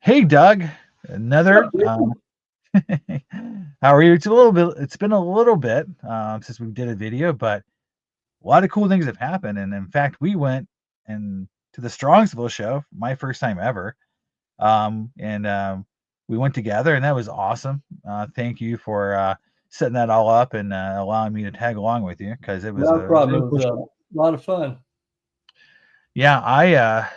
Hey, Doug. Another. Well, How are you? It's a little bit. It's been a little bit since we did a video, but a lot of cool things have happened. And in fact, we went and to the Strongsville show, my first time ever. And we went together, and that was awesome. Thank you for setting that all up and allowing me to tag along with you because it was no a problem. really It cool was a show. lot of fun. Yeah,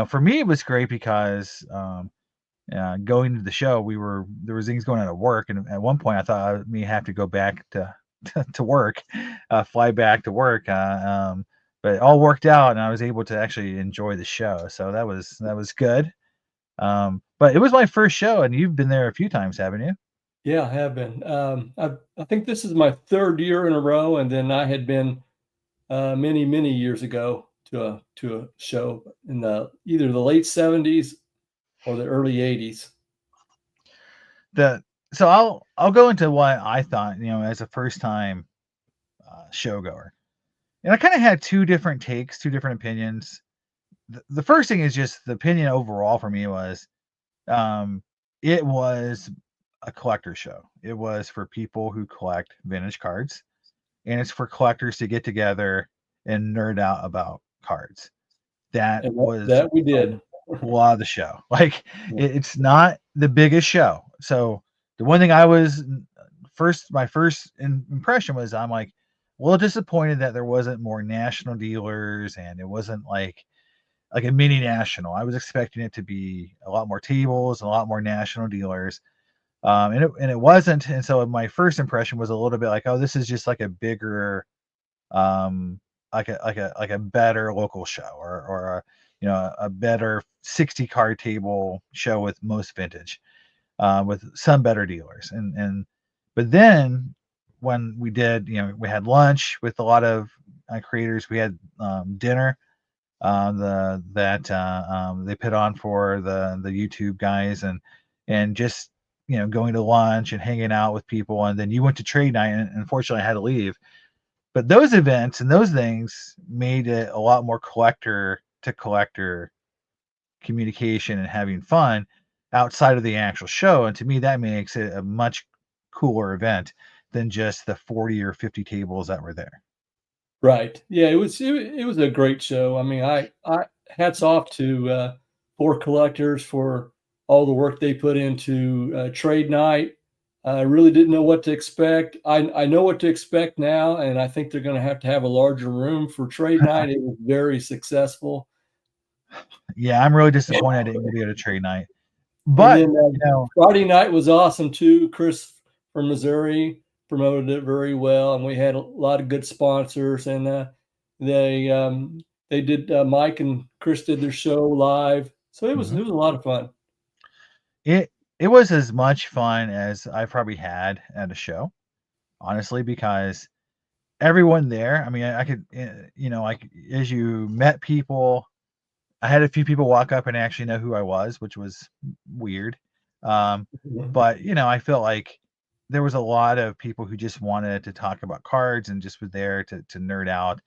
for me it was great because going to the show, there was things going on at work, and at one point I thought I may have to go back to to work, fly back to work. But it all worked out, and I was able to actually enjoy the show. So that was good. But it was my first show, and you've been there a few times, haven't you? Yeah, I have been. I think this is my third year in a row, and then I had been many years ago to a show in the either the late '70s or the early '80s. The so I'll go into what I thought, as a first time showgoer, and I kind of had two different takes, two different opinions. The first thing is just the opinion overall for me was Um, it was a collector show. It was for people who collect vintage cards, and it's for collectors to get together and nerd out about cards. That And was that we a did. lot of the show. Like it's not the biggest show. So the one thing I was my first impression was I'm like, well, disappointed that there wasn't more national dealers and it wasn't like a mini national. I was expecting it to be a lot more tables, a lot more national dealers, and it wasn't. And so my first impression was a little bit like, oh, this is just like a bigger, um, like a better local show, or a better 60 card table show with most vintage, with some better dealers. But then when we did, we had lunch with a lot of creators. We had dinner they put on for the YouTube guys, and just going to lunch and hanging out with people, and then you went to trade night, and unfortunately I had to leave. But those events and those things made it a lot more collector to collector communication and having fun outside of the actual show, and to me that makes it a much cooler event than just the 40 or 50 tables that were there. Right. Yeah, it was a great show. I mean, I hats off to for collectors for all the work they put into trade night. I really didn't know what to expect. I know what to expect now, and I think they're going to have a larger room for trade night. It was very successful. Yeah, I'm really disappointed I didn't get to go to trade night, And but then you know Friday night was awesome too. Chris from Missouri promoted it very well, and we had a lot of good sponsors. And they they did Mike and Chris did their show live, so Mhm. it was a lot of fun. It was as much fun as I probably had at a show, honestly, because everyone there, I mean, I could, like as you met people, I had a few people walk up and actually know who I was, which was weird. Um, but I felt like there was a lot of people who just wanted to talk about cards and just were there to nerd out.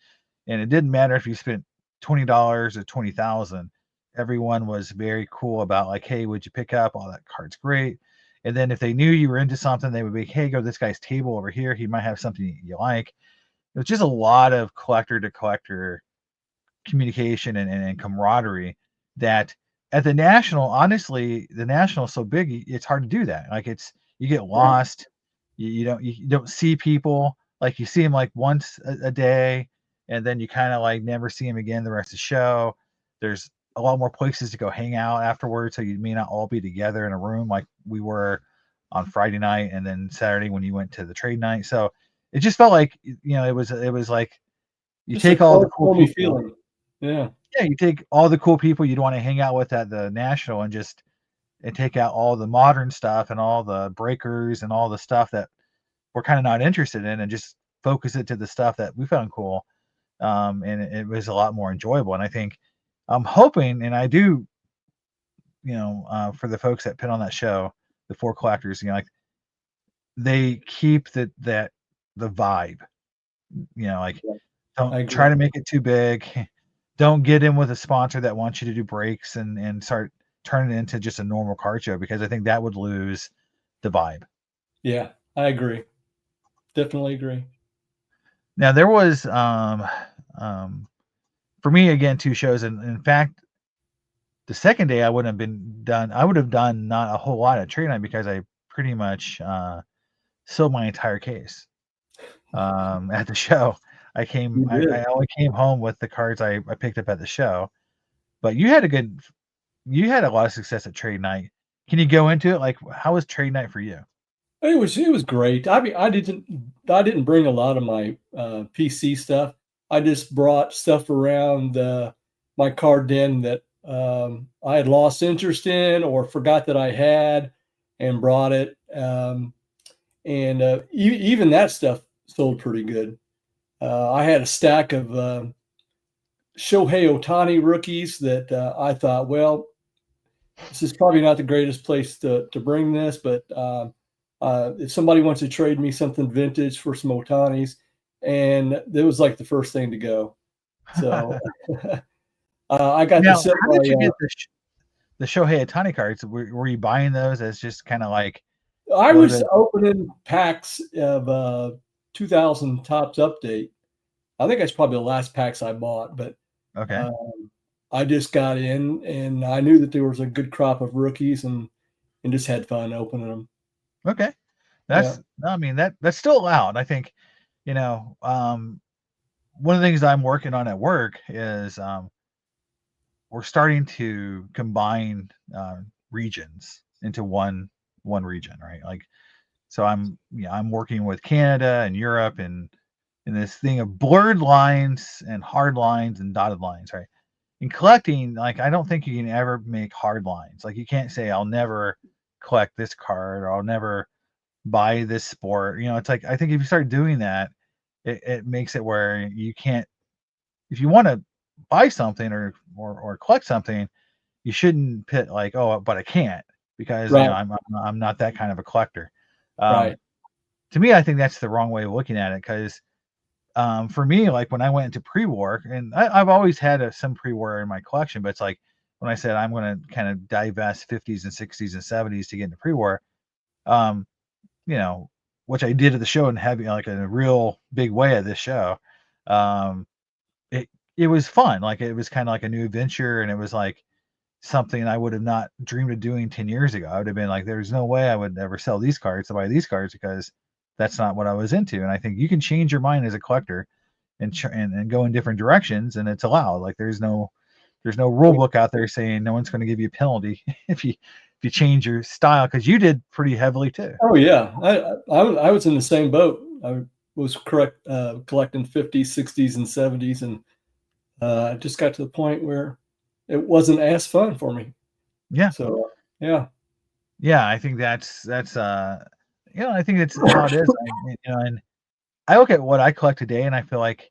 And it didn't matter if you spent $20 or 20,000. Everyone was very cool about like, hey, would you pick up? Oh, that card's great. And then if they knew you were into something, they would be, hey, go to this guy's table over here. He might have something you like. It was just a lot of collector to collector communication and camaraderie that at the national, honestly, the national is so big, it's hard to do that. Like you get Right. lost, you don't see people, like you see them like once a day, and then you kind of like never see them again the rest of the show. There's a lot more places to go hang out afterwards, so you may not all be together in a room like we were on Friday night and then Saturday when you went to the trade night. So it just felt like it was like you Just a take all the close, cool homey people. feeling. Yeah. Yeah, you take all the cool people you'd wanna hang out with at the national and take out all the modern stuff and all the breakers and all the stuff that we're kinda not interested in and just focus it to the stuff that we found cool, and it was a lot more enjoyable, and I think I'm hoping, and I do, for the folks that put on that show, the 4 collectors, like, they keep the vibe, like, Yeah, don't I try agree. to make it too big. Don't get in with a sponsor that wants you to do breaks and start. turn it into just a normal card show, because I think that would lose the vibe. Yeah, I agree. Definitely agree. Now there was um for me again 2 shows, and in fact the second day I would have done not a whole lot at trade night because I pretty much sold my entire case at the show. You I did. only came home with the cards I picked up at the show. But you had a lot of success at trade night. Can you go into it? Like, how was trade night for you? It was great. I mean, I didn't bring a lot of my PC stuff. I just brought stuff around my card den that I had lost interest in or forgot that I had, and brought it. And even that stuff sold pretty good. I had a stack of Shohei Ohtani rookies that I thought, well, this is probably not the greatest place to bring this, but if somebody wants to trade me something vintage for some Otanis, and it was like the first thing to go. So I got to Now, set how my. did you get the Shohei Ohtani cards? Were you buying those as just kind of like I was loaded? opening packs of 2000 Tops Update. I think that's probably the last packs I bought, but Okay, um, I just got in and I knew that there was a good crop of rookies, and just had fun opening them. okay. Yeah. No, I mean that's still allowed. I think, one of the things I'm working on at work is we're starting to combine regions into one region, right? Like, so I'm working with Canada and Europe and in this thing of blurred lines and hard lines and dotted lines, right? In collecting, like I don't think you can ever make hard lines. Like you can't say I'll never collect this card or I'll never buy this sport. It's like I think if you start doing that, it makes it where you can't, if you want to buy something or collect something, you shouldn't pit like, oh, but I can't because Right. I'm not that kind of a collector. Right. Um, to me, I think that's the wrong way of looking at it because for me, like when I went into pre-war, and I've always had some pre-war in my collection, but it's like when I said I'm going to kind of divest 50s and 60s and 70s to get into pre-war, um, you know, which I did at the show and have like in a real big way at this show. Um, it it was fun. Like it was kind of like a new adventure, and it was like something I would have not dreamed of doing 10 years ago. I would have been like, there's no way I would ever sell these cards to buy these cards because that's not what I was into. And I think you can change your mind as a collector and go in different directions, and it's allowed. Like there's no rule book out there saying no one's going to give you a penalty if you change your style, because you did pretty heavily too. Oh yeah, I was in the same boat. I was correct collecting 50s, 60s, and 70s, and I just got to the point where it wasn't as fun for me. Yeah, So yeah, yeah. I think that's I think it's how it is. And I look at what I collect today, and I feel like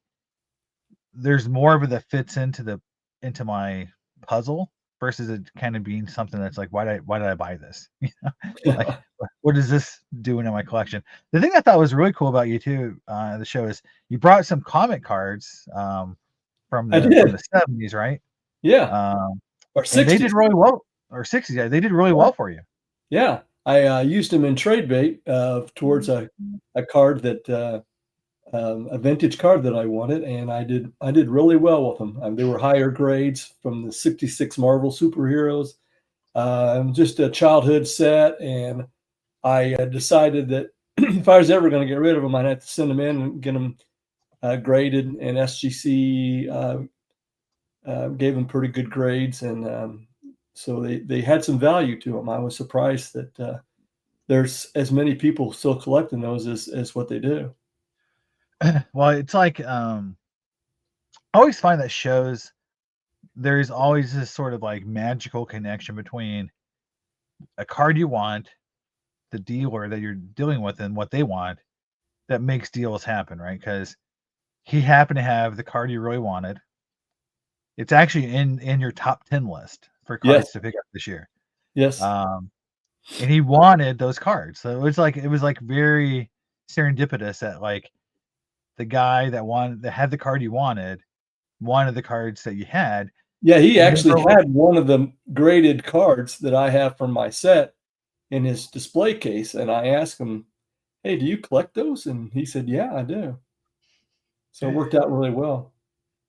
there's more of it that fits into my puzzle versus it kind of being something that's like, why did I buy this? Like, what does this do in my collection? The thing I thought was really cool about you too, the show is you brought some comic cards I from did. the 70s, right? Yeah, Um, or and they did 60s. really well, or 60s, yeah, they did really Yeah, well for you. yeah. I used them in trade bait towards a card that a vintage card that I wanted, and I did really well with them. They were higher grades from the '66 Marvel superheroes. Just a childhood set, and I decided that if I was ever going to get rid of them, I'd have to send them in and get them graded. And SGC gave them pretty good grades, and so they had some value to them. I was surprised that there's as many people still collecting those as what they do. Well, it's like I always find that shows there's always this sort of like magical connection between a card you want, the dealer that you're dealing with, and what they want that makes deals happen, right? Because he happened to have the card you really wanted. It's actually in your top 10 list for Yes, cards to pick up this year. yes, Um, and he wanted those cards. So it was like very serendipitous that like the guy that had the card you wanted the cards that you had. Yeah, he You actually never look. had one of the graded cards that I have from my set in his display case, and I asked him, "Hey, do you collect those?" And he said, "Yeah, I do." So it worked out really well.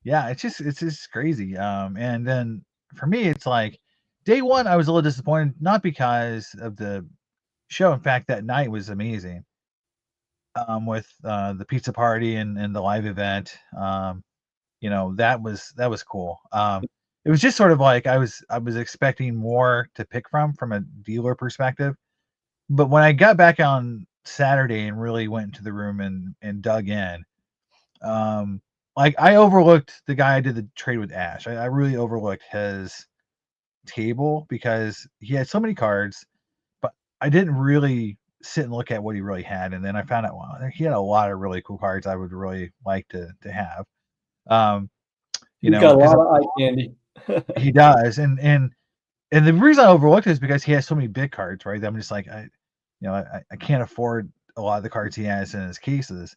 Yeah, it's just crazy. And then for me, it's like day one, I was a little disappointed, not because of the show. In fact, that night was amazing. With the pizza party and the live event. That was cool. It was just sort of like I was expecting more to pick from a dealer perspective. But when I got back on Saturday and really went into the room and dug in, um, like I overlooked the guy I did the trade with Ash. I really overlooked his table because he had so many cards, but I didn't really sit and look at what he really had. And then I found out, wow, he had a lot of really cool cards I would really like to have. Um, He's got a because lot of eye candy. he does, and the reason I overlooked it is because he has so many big cards, right? That I'm just like, I can't afford a lot of the cards he has in his cases.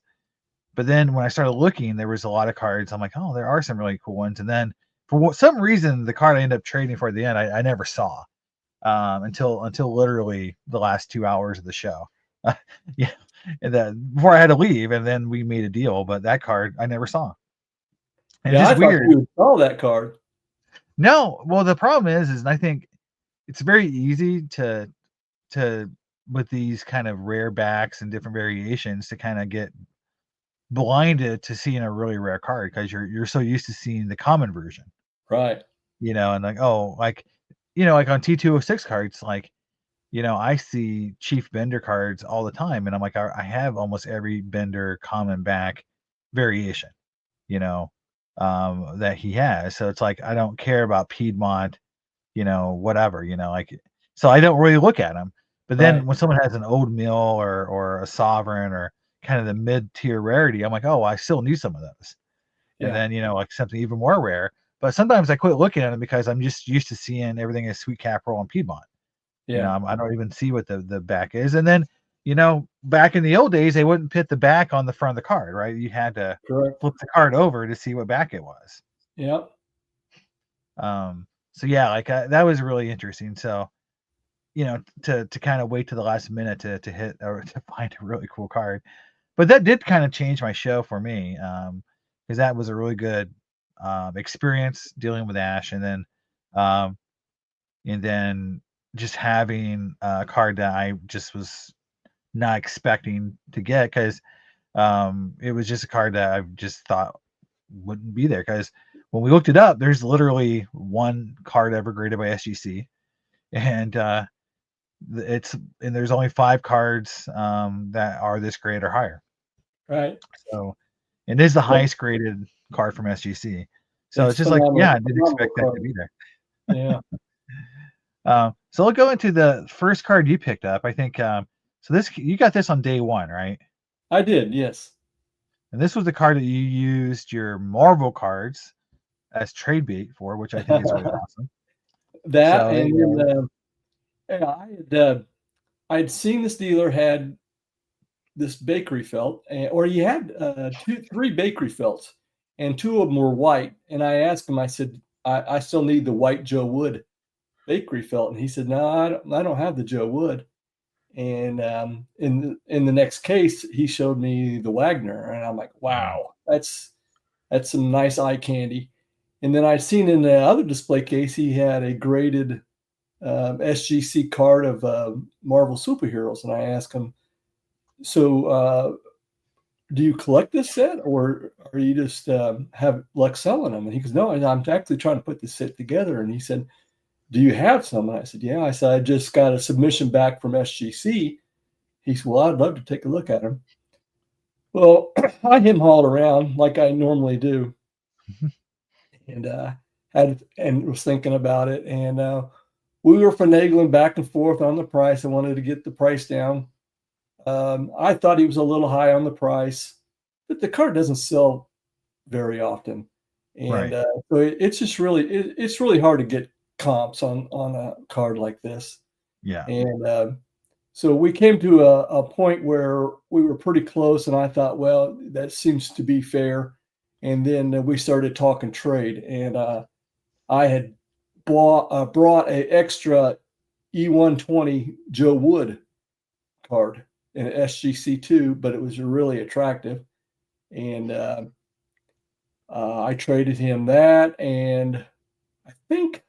But then when I started looking, there was a lot of cards. I'm like, oh, there are some really cool ones. And then for some reason, the card I ended up trading for at the end, I never saw until literally the last 2 hours of the show. Yeah, and then before I had to leave, and then we made a deal. But that card I never saw, and it's Yeah, just I thought weird. you would saw that card. No, well, the problem is I think it's very easy to with these kind of rare backs and different variations to kind of get blinded to seeing a really rare card because you're so used to seeing the common version, Right. and like, oh, like on T206 cards, like, I see Chief Bender cards all the time, and I'm like, I have almost every Bender common back variation, you know, that he has. So it's like I don't care about Piedmont, whatever, like, so I don't really look at them. But then Right. when someone has an old mill or a sovereign or kind of the mid-tier rarity, I'm like, oh, I still need some of those. And Yeah. then, like something even more rare. But sometimes I quit looking at them because I'm just used to seeing everything as Sweet Capital and Piedmont. Yeah. I don't even see what the back is. And then, back in the old days, they wouldn't put the back on the front of the card, right? You had to Correct. flip the card over to see what back it was. Yep. So yeah, like that was really interesting. So, to kind of wait to the last minute to hit or to find a really cool card. But that did kind of change my show for me, because that was a really good experience dealing with Ash, um, and then just having a card that I just was not expecting to get because it was just a card that I just thought wouldn't be there. Because when we looked it up, there's literally one card ever graded by SGC, and it's and there's only 5 cards that are this grade or higher. Right. So it is the Yep. highest graded card from SGC. So It's it's just like, phenomenal. yeah, I didn't Phenomenal expect that to card. be there. Yeah. So we'll go into the first card you picked up. I think so. This you got this on day one, right? I did. Yes. And this was the card that you used your Marvel cards as trade bait for, which I think is really awesome. That So and then, yeah, I'd seen this dealer had this bakery felt, or he had 3 bakery felts, and 2 of them were white. And I asked him, I said, I still need the white Joe Wood bakery felt. And he said, no, I don't have the Joe Wood. And in the next case, he showed me the Wagner, and I'm like, mm, wow, that's some nice eye candy. And then I seen in the other display case, he had a graded SGC card of Marvel superheroes, and I asked him, so do you collect this set, or are you just have luck selling them? And he goes, no, I'm actually trying to put this set together. And he said, do you have some? And I said, yeah. I said, I just got a submission back from SGC. He said, well, I'd love to take a look at them. Well, I him hauled around like I normally do, and was thinking about it, and we were finagling back and forth on the price. I wanted to get the price down. I thought he was a little high on the price, but the car doesn't sell very often, and right. so it's just it's really hard to get comps on a card like this. Yeah. And so we came to a point where we were pretty close, and I thought, well, that seems to be fair. And then we started talking trade, and I had brought a extra E120 Joe Wood card in SGC2, but it was really attractive. And I traded him that, and I think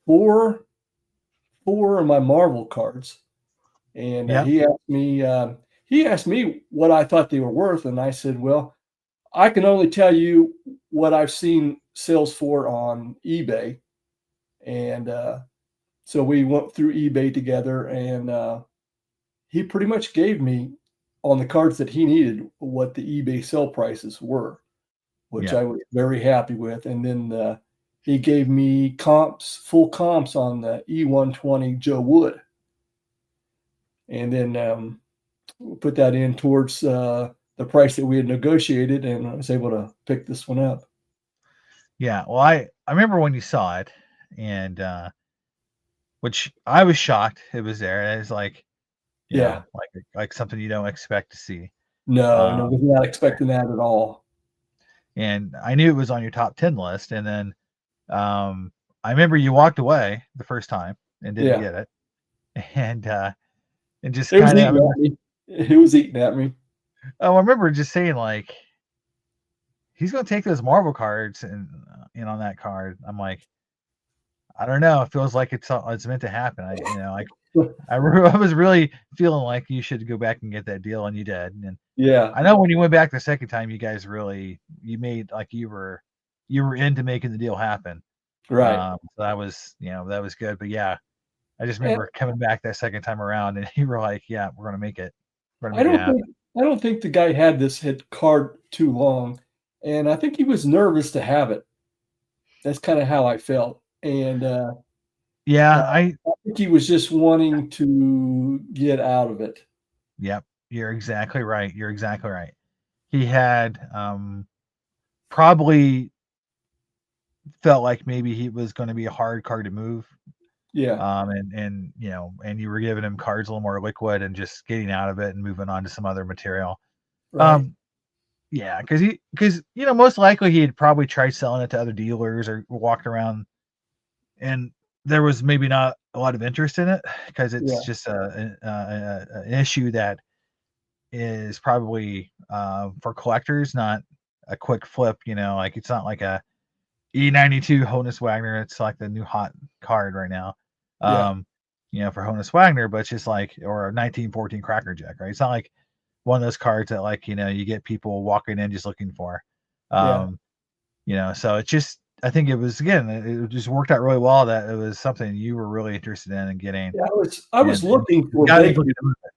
four of my Marvel cards. And Yep. he asked me what I thought they were worth, and I said, "Well, I can only tell you what I've seen sales for on eBay." And so we went through eBay together, and he pretty much gave me on the cards that he needed what the eBay sell prices were, which Yep. I was very happy with. And then he gave me full comps on the E120 Joe Wood, and then put that in towards the price that we had negotiated, and I was able to pick this one up. Yeah. Well, I remember when you saw it, and which I was shocked it was there. It's like, Yeah. like something you don't expect to see. No, no, Um, was not expecting that at all. and I knew it was on your top 10 list, and then I remember you walked away the first time and didn't Yeah. get it, and and just It was kind of I eating remember, at me. It was eating at me. oh, I remember just saying like he's gonna take those Marvel cards and in on that card. I'm like, I don't know. It feels like it's meant to happen. I was really feeling like you should go back and get that deal, and you did. And Yeah, I know when you went back the second time, you guys you made like you were into making the deal happen. right. So that was good. But yeah, I just And remember coming back that second time around, and you were like, "Yeah, we're gonna make it. We're gonna I make it don't think happen." I don't think the guy had this hit card too long, and I think he was nervous to have it. That's kinda how I felt, and, Yeah, I think he was just wanting to get out of it. yep, you're exactly right. You're exactly right. He had probably felt like maybe he was going to be a hard card to move. Yeah, And and you were giving him cards a little more liquid and just getting out of it and moving on to some other material. right. Um, yeah, because most likely he had probably tried selling it to other dealers or walked around, and there was maybe not a lot of interest in it because it's Yeah, just an issue that is probably for collectors, not a quick flip. Like it's not like a E92 Honus Wagner. It's like the new hot card right now. yeah, Um, for Honus Wagner, but it's just like or a 1914 Cracker Jack, right? It's not like one of those cards that like you get people walking in just looking for. yeah. Um, so it's just I think it was again it just worked out really well that it was something you were really interested in and getting Yeah, I was and looking for got able to bakery do it.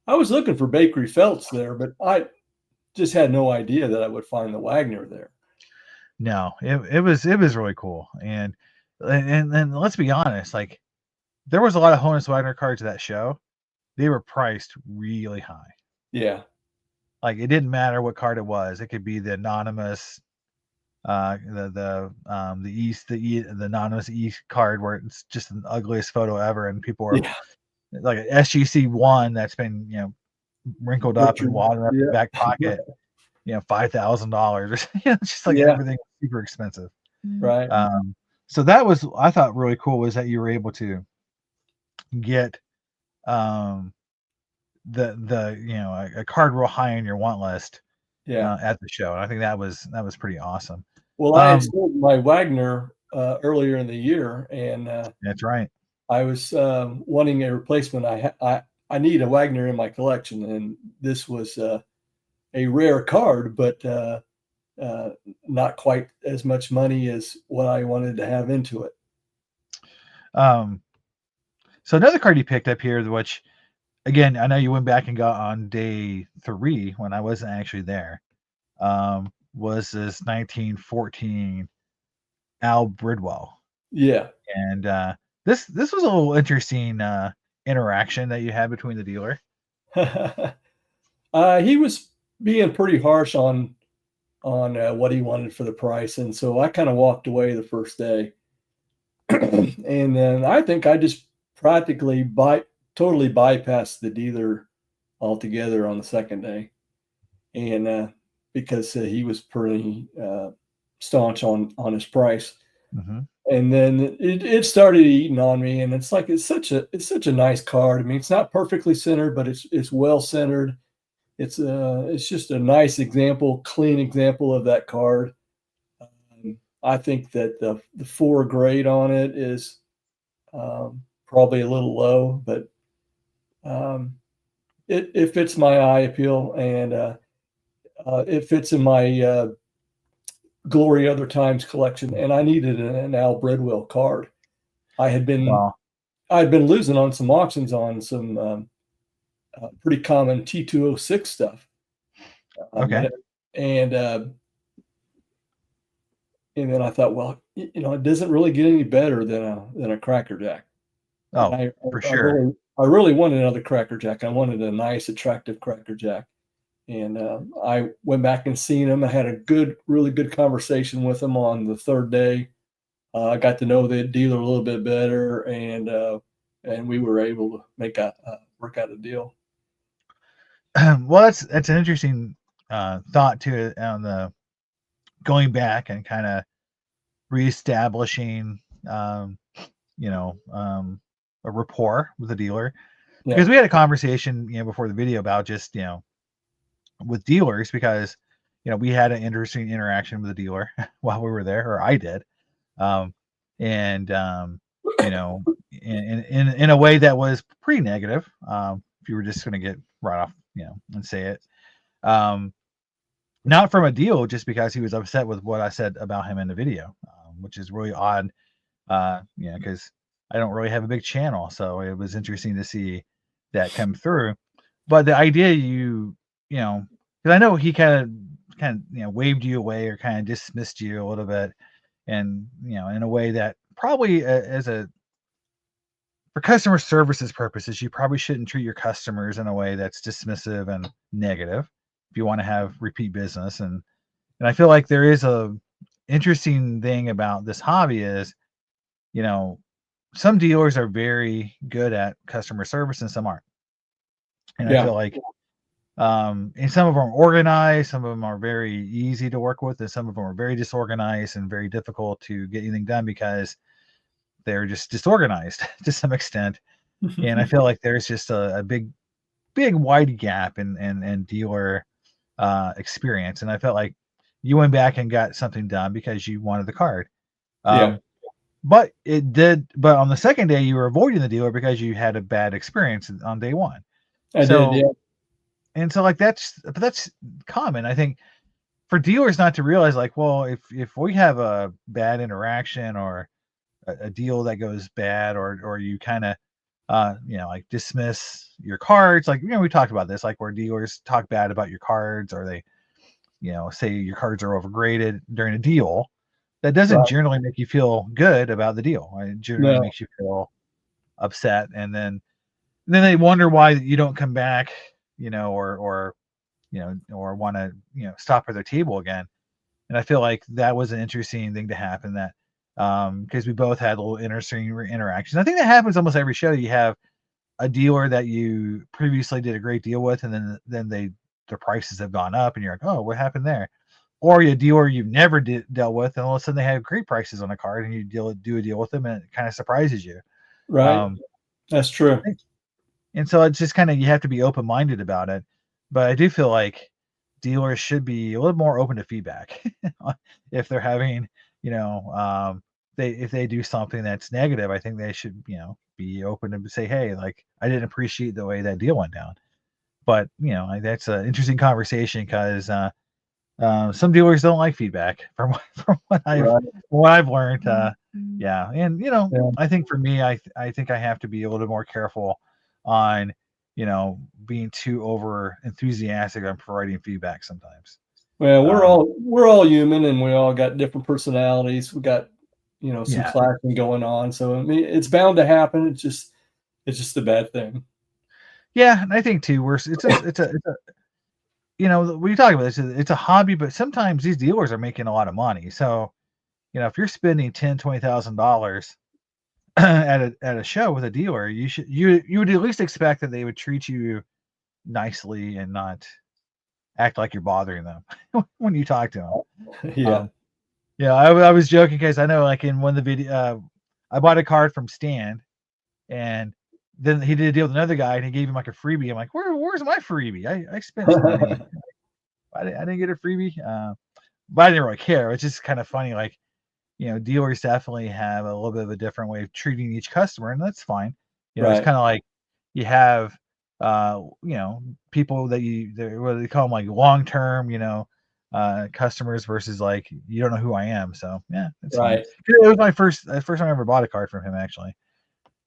I was looking for bakery felts there, but I just had no idea that I would find the Wagner there. No, it was really cool. And let's be honest, like there was a lot of Honus Wagner cards at that show. They were priced really high. Yeah, Like it didn't matter what card it was. It could be the anonymous, the anonymous E card where it's just the ugliest photo ever, and people are yeah, like an SGC1 that's been wrinkled up and butchered. wadded up in the Yeah, back pocket, $5,000 or it's just like yeah, everything super expensive. right. So that was I thought really cool was that you were able to get um the a card real high on your want list Yeah. at the show. And I think that was pretty awesome. Well, I had Um, sold my Wagner, earlier in the year, and, that's right. I was, wanting a replacement. I need a Wagner in my collection, and this was, a rare card, but, uh, not quite as much money as what I wanted to have into it. Um, so another card you picked up here, which again I know you went back and got on day 3 when I wasn't actually there. Was this 1914 Al Bridwell, Yeah. and this was a little interesting interaction that you had between the dealer. He was being pretty harsh on, what he wanted for the price, and so I kinda walked away the first day. And then I think I just practically totally bypassed the dealer altogether on the second day, and because he was pretty staunch on his price. Mhm. And then it started eating on me, and it's such a nice card. I mean, it's not perfectly centered, but it's well centered. It's just a nice example, clean example of that card. I think that the 4 grade on it is, probably a little low, but, um, it fits my eye appeal, and, it fits in my, Glory Other Times collection, and I needed an Al Bridwell card. I had been Well, I'd been losing on some auctions on some, pretty common T206 stuff, um, okay. and and, uh, and then I thought, "Well, it doesn't really get any better than a Cracker Jack." And Oh, I for I sure. really I really wanted another Cracker Jack. I wanted a nice, attractive Cracker Jack, and, I went back and seen him. I had a really good conversation with him on the 3rd day. I got to know the dealer a little bit better, and we were able to work out a deal. Well, that's an interesting thought to on the going back and kind of reestablishing, um, you know, a rapport with the dealer Yeah, because we had a conversation, before the video about just with dealers because we had an interesting interaction with the dealer while we were there, or I did, um, and you know, in a way that was pretty negative. If you were just going to get right off, and say it. Um, Not from a deal, just because he was upset with what I said about him in the video, which is really odd. Because I don't really have a big channel, so it was interesting to see that come through. But the idea because I know he kind of waved you away or kind of dismissed you a little bit, and in a way that probably as a for customer services purposes, you probably shouldn't treat your customers in a way that's dismissive and negative if you want to have repeat business. And I feel like there is a interesting thing about this hobby is, you know, some dealers are very good at customer service and some aren't. And I yeah, feel like and some of them are organized, some of them are very easy to work with, and some of them are very disorganized and very difficult to get anything done because they're just disorganized to some extent. And I feel like there's just a big wide gap in dealer experience. And I felt like you went back and got something done because you wanted the card. yeah. Um, but on the second day you were avoiding the dealer because you had a bad experience on day one. I did, So yeah, like that's common. I think for dealers not to realize like, well, if we have a bad interaction or a deal that goes bad or you kind of like dismiss your cards, like we talked about this, like where dealers talk bad about your cards or they say your cards are overgraded during a deal, that doesn't right. generally make you feel good about the deal. Right? It generally No, makes you feel upset, and then they wonder why you don't come back, or want to stop at their table again. And I feel like that was an interesting thing to happen that because we both had a little interesting interactions. I think that happens almost every show. You have a dealer that you previously did a great deal with, and then the prices have gone up, and you're like, oh, what happened there? Or a dealer you've never dealt with, and all of a sudden they have great prices on a card, and you do a deal with them, and it kind of surprises you. right. Um, That's true. and so it's just kind of you have to be open minded about it. But I do feel like dealers should be a little more open to feedback if they're having, you know, they if they do something that's negative. I think they should, be open to say, hey, like I didn't appreciate the way that deal went down. But that's an interesting conversation because some dealers don't like feedback from from Right, what I've learned. Yeah, and yeah. I think for me, I think I have to be a little more careful on being too over enthusiastic on providing feedback sometimes. Well, we're Um, all we're all human, and we all got different personalities. We got, some yeah, clashing going on, so, I mean, it's bound to happen. It's just a bad thing. yeah, and I think too. It's a we talk about this. It's a hobby, but sometimes these dealers are making a lot of money. So if you're spending $10,000, $20,000 at a show with a dealer, you would at least expect that they would treat you nicely and not act like you're bothering them when you talk to them. Yeah. Yeah, I was joking because I know, like, in one of the video, I bought a card from Stan, and then he did a deal with another guy, and he gave him like a freebie. I'm like, where's my freebie? I spent some money. I didn't get a freebie, but I didn't really care. It's just kind of funny, like, dealers definitely have a little bit of a different way of treating each customer, and that's fine. It's Right, kind of like you have, people that what do they call them, like long term, customers versus like you don't know who I am. So yeah, it's fine. right. It was my first time I ever bought a card from him actually.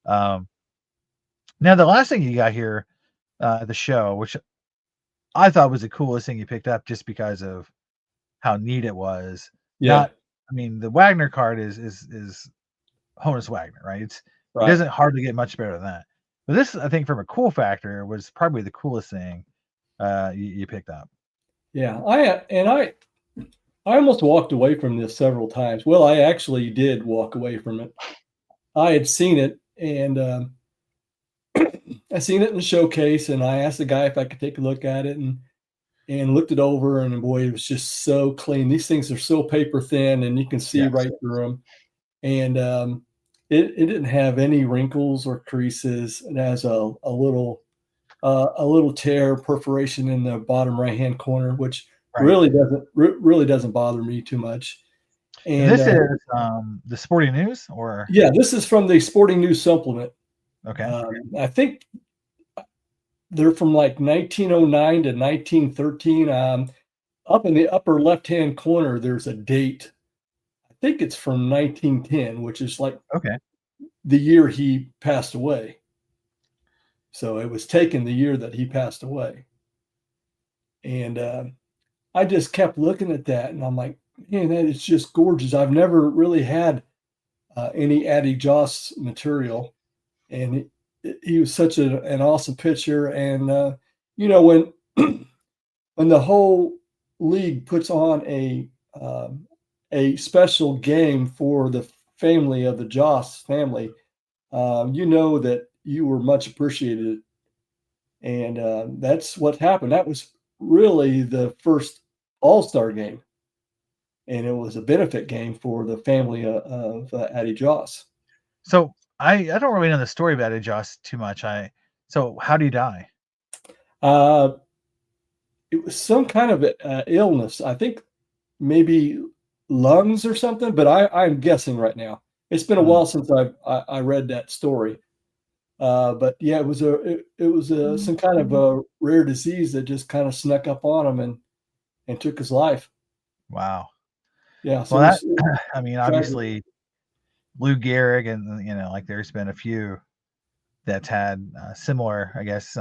Um, Now the last thing you got here, at the show, which I thought was the coolest thing you picked up just because of how neat it was. Yeah, Not, I mean, the Wagner card is Honus Wagner, right? It right. doesn't hardly get much better than that. But this, I think, from a cool factor, was probably the coolest thing you picked up. Yeah, I almost walked away from this several times. Well, I actually did walk away from it. I had seen it, and I seen it in the showcase, and I asked the guy if I could take a look at it, and looked it over, and boy, it was just so clean. These things are so paper thin, and you can see Yes, right through them. And it didn't have any wrinkles or creases. It has a little tear perforation in the bottom right hand corner, which right. really doesn't bother me too much. And And this is the Sporting News, or yeah, this is from the Sporting News Supplement. okay, I think they're from like 1909 to 1913. Up in the upper left hand corner, there's a date. I think it's from 1910, which is like okay. the year he passed away. So it was taken the year that he passed away. And I just kept looking at that, and I'm like, man, that is just gorgeous. I've never really had any Addy Joss material, and he was such an awesome pitcher. And when when the whole league puts on a special game for the family of the Joss family, that you were much appreciated, and that's what happened. That was really the first All Star game, and it was a benefit game for the family of Addie Joss. So I don't really know the story about it, Josh, too much. So how do you die? Uh, it was some kind of illness. I think maybe lungs or something, but I'm guessing right now. It's been a Hmm. while since I read that story. But yeah, it was some kind of a rare disease that just kind of snuck up on him and took his life. Wow. Yeah, Well, so that it was I mean, tragic. obviously Lou Gehrig, and like there's been a few that's had similar, I guess,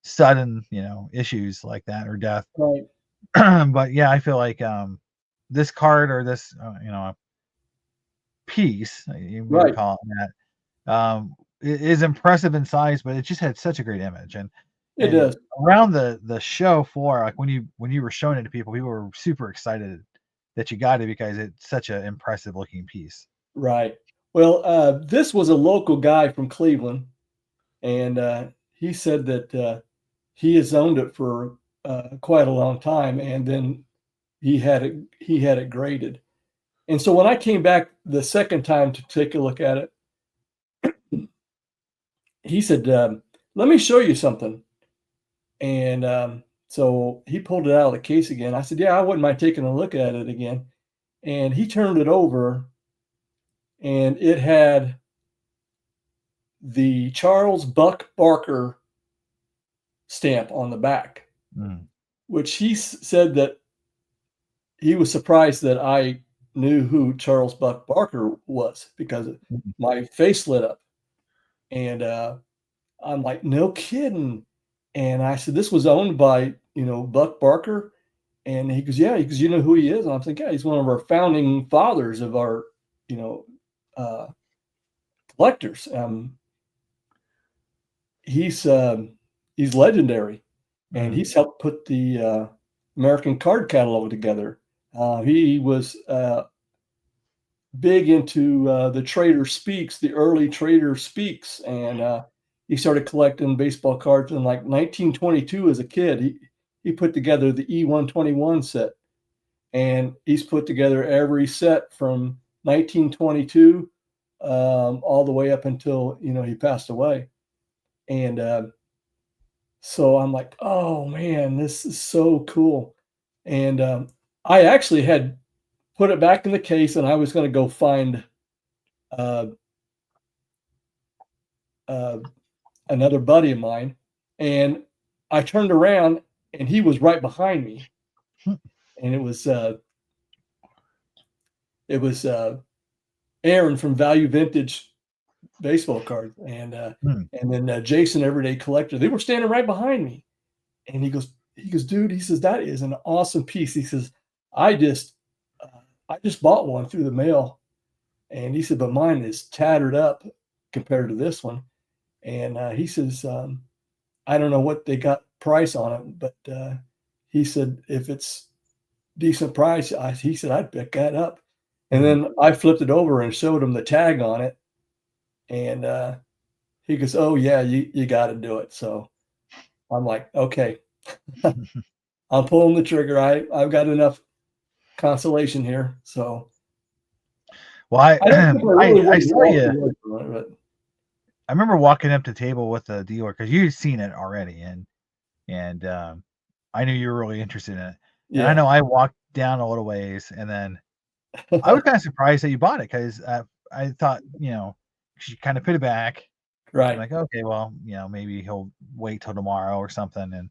sudden, issues like that or death. Right, But yeah, I feel like this card or this, piece, we would right. call it that, is impressive in size, but it just had such a great image. It And does. around the show floor, like when you were showing it to people were super excited that you got it because it's such an impressive looking piece. Right. Well, this was a local guy from Cleveland, and he said that he has owned it for quite a long time, and then he had it graded. And so when I came back the second time to take a look at it, he said, "Let me show you something." And so he pulled it out of the case again. I said, "Yeah, I wouldn't mind taking a look at it again." And he turned it over, and it had the Charles Buck Barker stamp on the back, Mm. which he said that he was surprised that I knew who Charles Buck Barker was because Mm. my face lit up. And I'm like, no kidding. And I said, this was owned by, Buck Barker. And he goes, yeah, because you know who he is. And I'm thinking, yeah, he's one of our founding fathers of our, you know, uh, collectors. He's he's legendary, and Mm. he's helped put the American card catalog together. He was big into the Trader Speaks, the early Trader Speaks, and he started collecting baseball cards in like 1922 as a kid. He put together the E121 set, and he's put together every set from 1922 all the way up until he passed away. And so I'm like, oh man, this is so cool. And I actually had put it back in the case, and I was going to go find uh, uh, another buddy of mine, and I turned around, and he was right behind me, and it was Aaron from Value Vintage Baseball Cards, Hmm. and then Jason Everyday Collector. They were standing right behind me, and he goes, dude. He says that is an awesome piece. He says I just uh, I just bought one through the mail, and he said, but mine is tattered up compared to this one. And he says, I don't know what they got price on it, but he said if it's decent price, he said I'd pick that up. And Hmm. then I flipped it over and showed him the tag on it, and he goes, "Oh yeah, you got to do it." So I'm like, "Okay, I'm pulling the trigger. I've got enough consolation here." So Well, I don't think I really I would saw walk you. away from it, but I remember walking up to the table with the dealer because you'd seen it already, and I knew you were really interested in it. And I yeah, know I walked down a little ways, and then I was kind of surprised that you bought it because I thought, you kind of put it back. I'm right, like, okay, well, maybe he'll wait till tomorrow or something. And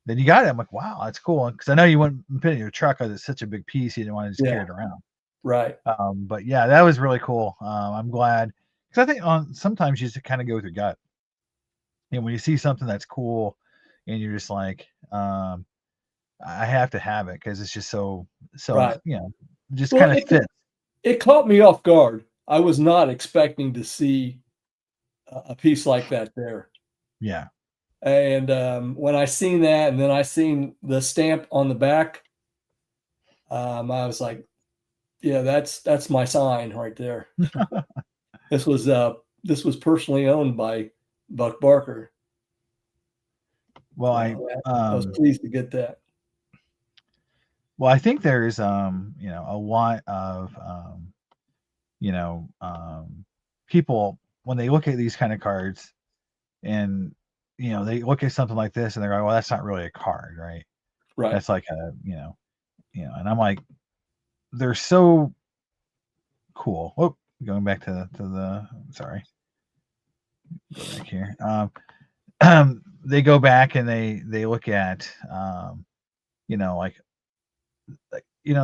then you got it. I'm like, wow, that's cool. Because I know you wouldn't put it in your truck because it's such a big piece. You didn't want to just yeah, carry it around. right, But yeah, that was really cool. I'm glad because I think on sometimes you just kind of go with your gut. When you see something that's cool, and you're just like, I have to have it because it's just so right. just Well, kind of fits. it caught me off guard. I was not expecting to see a piece like that there. Yeah. And when I seen that, and then I seen the stamp on the back, I was like, "Yeah, that's my sign right there." This was this was personally owned by Buck Barker, Well, so I was pleased to get that. I think there's a lot of you know people when they look at these kind of cards and they look at something like this and they're like, well, that's not really a card, right? Right. That's like a and I'm like, they're so cool. Oh, going back to the sorry, go back here. They go back and they look at like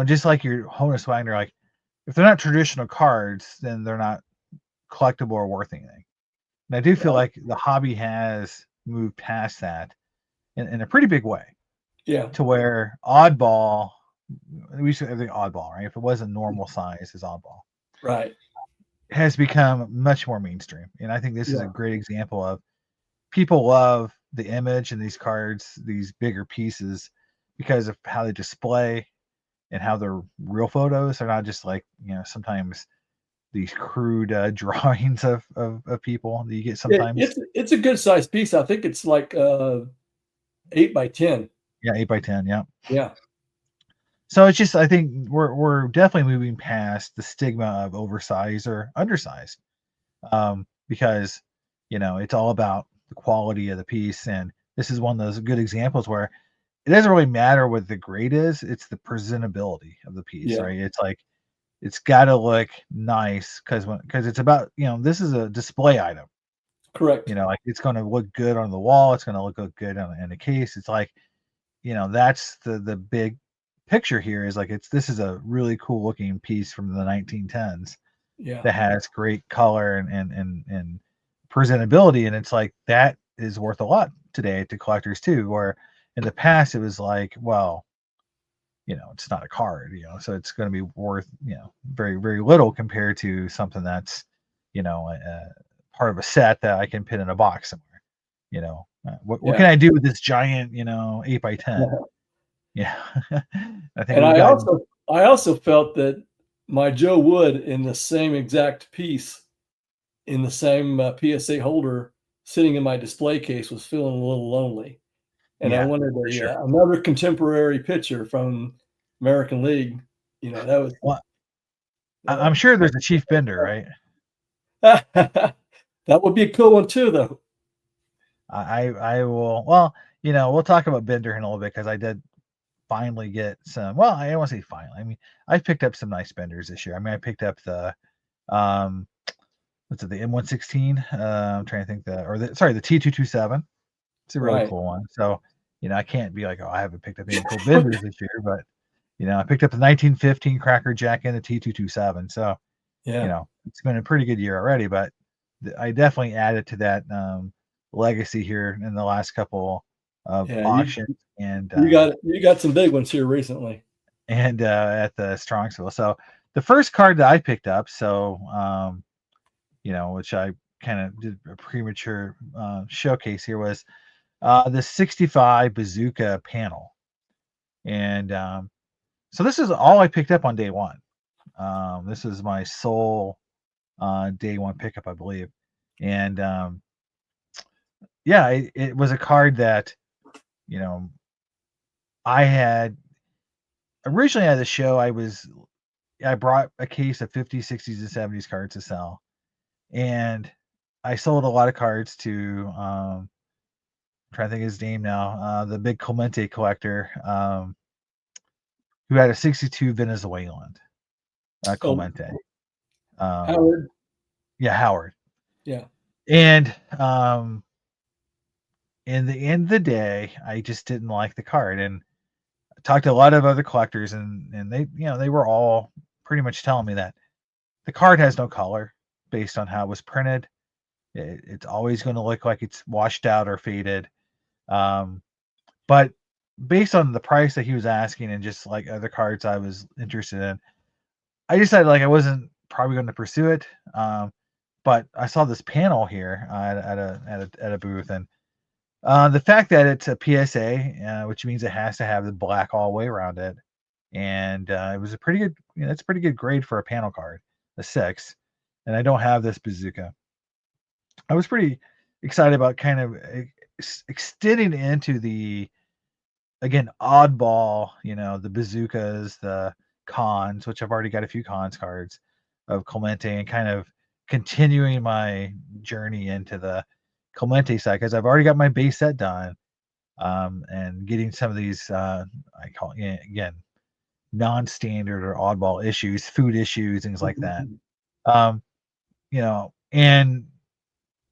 just like your Honus Wagner, like if they're not traditional cards, then they're not collectible or worth anything. And I do feel Right. like the hobby has moved past that in a pretty big way Yeah. to where oddball, we used to have the oddball, right? If it wasn't normal size, is oddball, Right. has become much more mainstream. And I think this is a Yeah. great example of people love the image in these cards, these bigger pieces, because of how they display and how they're real photos. They're not just like, sometimes these crude drawings of people that you get sometimes. It's a good sized piece. I think it's like 8 by 10. Yeah, 8 by 10. Yeah. Yeah. So it's just I think we're definitely moving past the stigma of oversized or undersized, because it's all about the quality of the piece, and this is one of those good examples where it doesn't really matter what the grade is; it's the presentability of the piece, Yeah. right? It's like it's got to look nice because it's about this is a display item. Correct. Like it's going to look good on the wall. It's going to look good in the case. It's like that's the big picture here is like this is a really cool looking piece from the 1910s Yeah. that has great color and presentability, and it's like that is worth a lot today to collectors too, where in the past it was like, well, it's not a card, so it's going to be worth very very little compared to something that's part of a set that I can put in a box somewhere. What can Yeah. I do with this giant 8 by 10? Yeah. I think And we've gotten I also felt that my Joe Wood in the same exact piece, in the same PSA holder sitting in my display case, was feeling a little lonely. And I yeah, wanted for sure. another contemporary picture from American League. You know, that was Well, uh, I'm sure there's a Chief Bender, right? that would be a cool one too, though. I will. Well, we'll talk about Bender in a little bit because I did finally get some. Well, I don't want to say finally. I mean, I picked up some nice Benders this year. I mean, I picked up the um, what's it, the M116. I'm trying to think the T227. It's a really Right. cool one. So, I can't be like, oh, I haven't picked up any cool Benders this year, but I picked up the 1915 Cracker Jack and the T227. So, Yeah. it's been a pretty good year already, but I definitely added to that legacy here in the last couple of Yeah. auctions and You got some big ones here recently. at the Strongsville. So the first card that I picked up, so which I kind of did a premature showcase here, was the 65 Bazooka panel, and so this is all I picked up on day one. This is my sole day one pickup, I believe, and yeah, it was a card that you know I had originally at the show. I brought a case of 50s, 60s, and 70s cards to sell, and I sold a lot of cards to I'm trying to think of his name now, the big Clemente collector, who had a 62 Venezuelan Oh, Clemente. Um, Howard. yeah, Howard. Yeah. And in the end of the day, I just didn't like the card, and I talked to a lot of other collectors, and they were all pretty much telling me that the card has no color based on how it was printed. It's always going to look like it's washed out or faded. Um, but based on the price that he was asking and just like other cards I was interested in, I decided like I wasn't probably going to pursue it. But I saw this panel here at a booth, and the fact that it's a PSA, which means it has to have the black all the way around it, and it was a pretty good, it's a pretty good grade for a panel card, a 6. And I don't have this bazooka. I was pretty excited about kind of extending into the, again, oddball, the bazookas, the cons, which I've already got a few cons cards of Clemente, and kind of continuing my journey into the Clemente side because I've already got my base set done. And getting some of these, I call it, again, non-standard or oddball issues, food issues, things like that. Um, and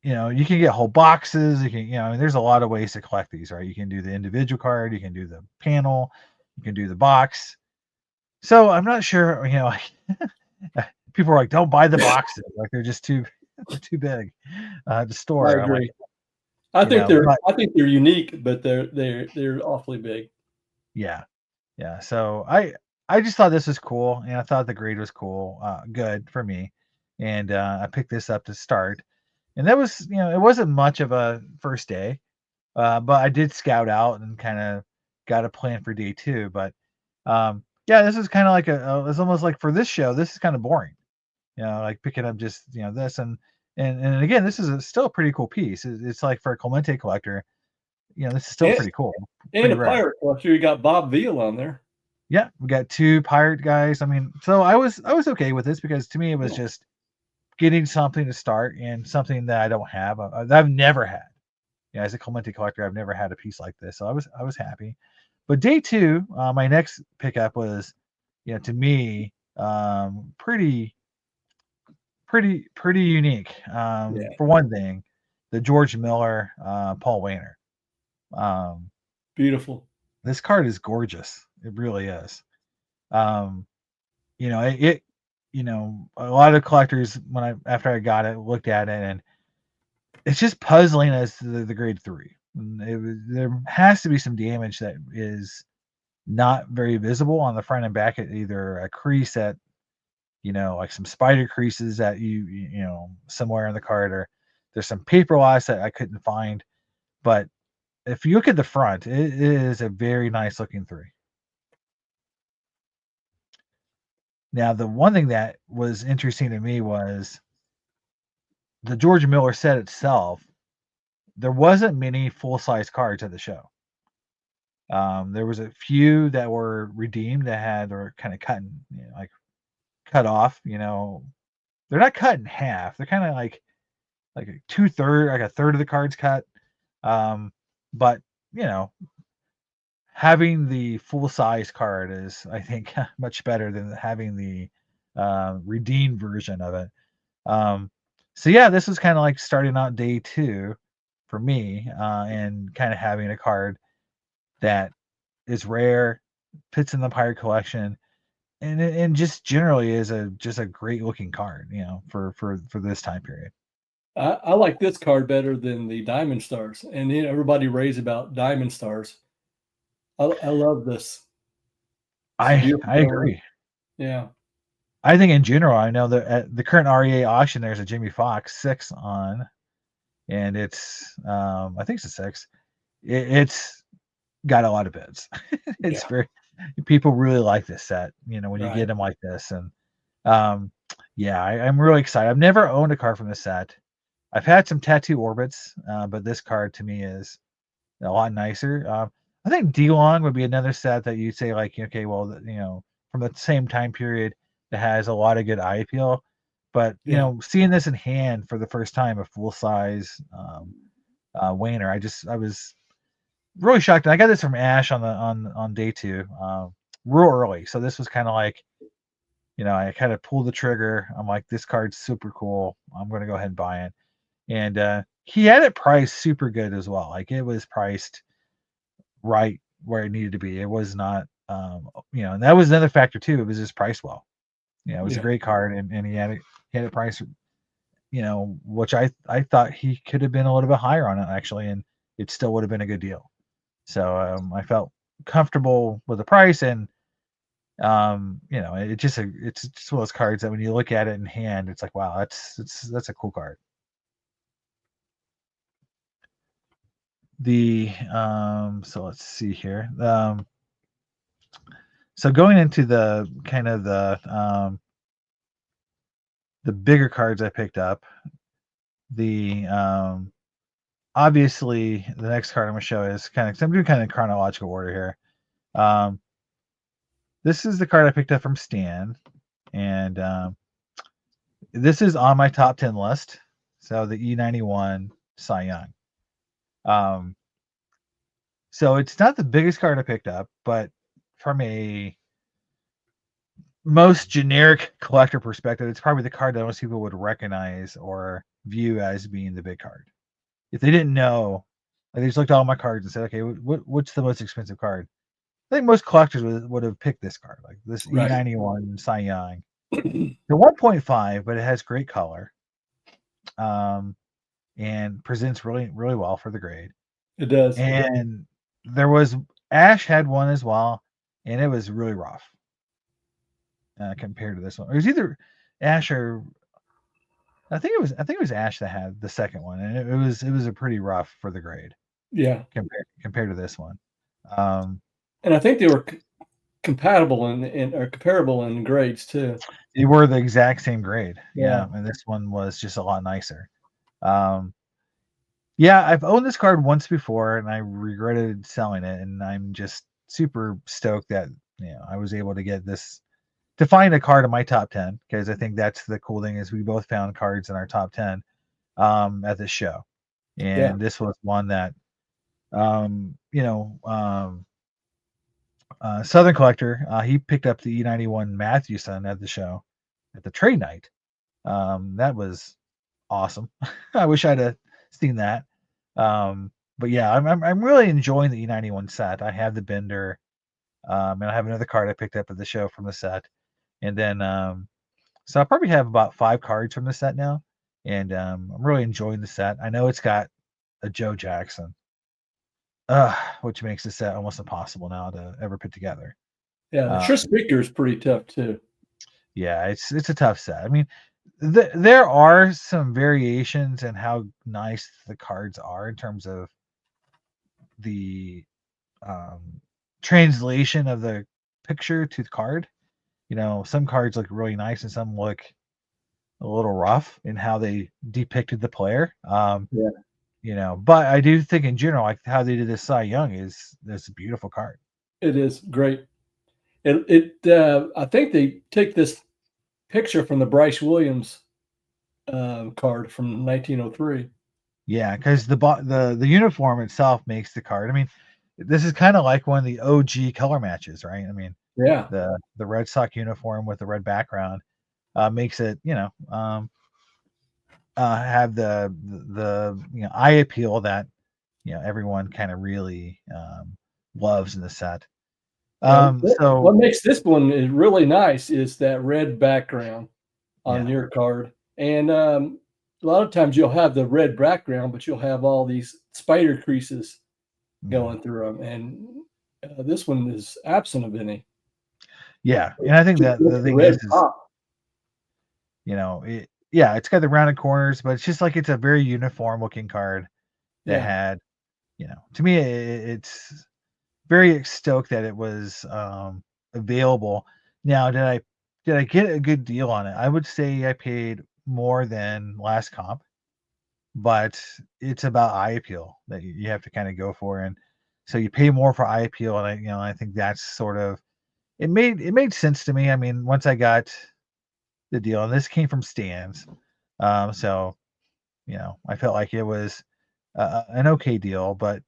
you can get whole boxes. You can, I mean, there's a lot of ways to collect these, right? You can do the individual card, you can do the panel, you can do the box. So I'm not sure, people are like, don't buy the boxes, like they're just they're too big to I store. I'm like, agree. but I think they're unique, but they're awfully big. yeah, yeah. So I just thought this was cool, and I thought the grade was cool, good for me, and I picked this up to start, and that was, it wasn't much of a first day. But I did scout out and kind of got a plan for day two. But yeah, this is kind of like it's almost like for this show, this is kind of boring. Like picking up just this and again, this is still a pretty cool piece. It's like for a Clemente collector, this is still And pretty cool, and pretty a rare. pirate collector, you got Bob Veal on there. Yeah, we got two pirate guys. I mean, so I was okay with this because to me it was Yeah. just getting something to start and something that I don't have, that I've never had. As a Clemente collector, I've never had a piece like this, so I was happy. But day two, my next pickup was, to me, pretty unique. Yeah. For one thing, the George Miller, Paul Wayner. Um, Beautiful. this card is gorgeous. It really is. Um, a lot of collectors when after I got it looked at it, and it's just puzzling as to the grade 3. There has to be some damage that is not very visible on the front and back, at either a crease that, like some spider creases that somewhere in the card, or there's some paper loss that I couldn't find. But if you look at the front, it is a very nice looking 3. Now, the one thing that was interesting to me was the George Miller set itself. There wasn't many full size cards at the show. There was a few that were redeemed that had or kind of cut like cut off. They're not cut in half. They're kind of like a two-third, like a third of the cards cut. Um, but you know, having the full size card is, I think, much better than having the redeemed version of it. Um, so yeah, this was kind of like starting out day two for me, and kind of having a card that is rare, fits in the pirate collection, and just generally is a great looking card, for this time period. I like this card better than the Diamond Stars, and then everybody raves about Diamond Stars. I love this. It's a I beautiful I card. agree. Yeah, I think in general, I know that at the current REA auction, there's a Jimmy Fox 6 on, and I think it's a 6. It's got a lot of bids. It's yeah, very people really like this set, when you right. get them like this, and um, yeah, I'm really excited. I've never owned a card from the set. I've had some tattoo orbits, but this card to me is a lot nicer. I think D-Long would be another set that you'd say like, okay, well, from the same time period that has a lot of good eye appeal. But Yeah, seeing this in hand for the first time, a full size Wainer, I was really shocked. And I got this from Ash on day two, real early. So this was kind of like, I kind of pulled the trigger. I'm like, this card's super cool. I'm gonna go ahead and buy it. And he had it priced super good as well. Like it was priced right where it needed to be. It was not, and that was another factor too. It was just priced well. It was a yeah, great card, and he had it priced, which I thought he could have been a little bit higher on it actually, and it still would have been a good deal. So I felt comfortable with the price, and it's just one of those cards that when you look at it in hand, it's like, wow, that's a cool card. So let's see here. So going into the kind of the bigger cards I picked up, the obviously the next card I'm gonna show is kind of, 'cause I'm doing kind of chronological order here. Um, this is the card I picked up from Stan, and this is on my top 10 list. So the E91 Cy Young. Um, so it's not the biggest card I picked up, but from a most generic collector perspective, it's probably the card that most people would recognize or view as being the big card. If they didn't know, like they just looked at all my cards and said, okay, what's the most expensive card? I think most collectors would have picked this card, like this right. E91 Cy Young. They're 1.5, but it has great color, um, and presents really, really well for the grade. It does. And there was Ash had one as well, and it was really rough compared to this one. It was either Ash or I think it was Ash that had the second one, and it was a pretty rough for the grade Yeah, compared to this one. Um, and I think they were compatible in or comparable in grades too. they were the exact same grade, Yeah, yeah, and this one was just a lot nicer. Um, yeah, I've owned this card once before, and I regretted selling it, and I'm just super stoked that I was able to get this to find a card in my top 10, because I think that's the cool thing is we both found cards in our top 10 at this show, yeah, and this was one that um, you know um, Southern Collector, he picked up the E91 Matthewson at the show at the trade night. That was awesome. I wish I'd have seen that. But yeah, I'm really enjoying the E91 set. I have the Bender, and I have another card I picked up at the show from the set, and then so I probably have about 5 cards from the set now, and I'm really enjoying the set. I know it's got a Joe Jackson, which makes the set almost impossible now to ever put together. yeah. The Uh, Tris Speaker is pretty tough too. yeah, it's a tough set. I mean, there are some variations in how nice the cards are in terms of the um, translation of the picture to the card. Some cards look really nice and some look a little rough in how they depicted the player. Yeah, But I do think in general, like how they did this Cy Young is a beautiful card. It is great. I think they take this picture from the Bryce Williams card from 1903. Yeah, because the uniform itself makes the card. I mean, this is kind of like one of the OG color matches, right? I mean, Yeah, the Red Sox uniform with the red background makes it, have the eye appeal that everyone kind of really loves in the set. yeah. So What makes this one is really nice is that red background on yeah, your card, and a lot of times you'll have the red background, but you'll have all these spider creases mhm. going through them, and this one is absent of any. Yeah, It and I think just that looks the the thing red is, pop. yeah, it's got the rounded corners, but it's just like it's a very uniform looking card that Yeah, had, to me, it's very stoked that it was available. Now, did I get a good deal on it? I would say I paid more than last comp, but it's about eye appeal that you have to kind of go for, and so you pay more for eye appeal, and I think that's sort of it made sense to me. I mean, once I got the deal, and this came from Stans, so I felt like it was an okay deal, but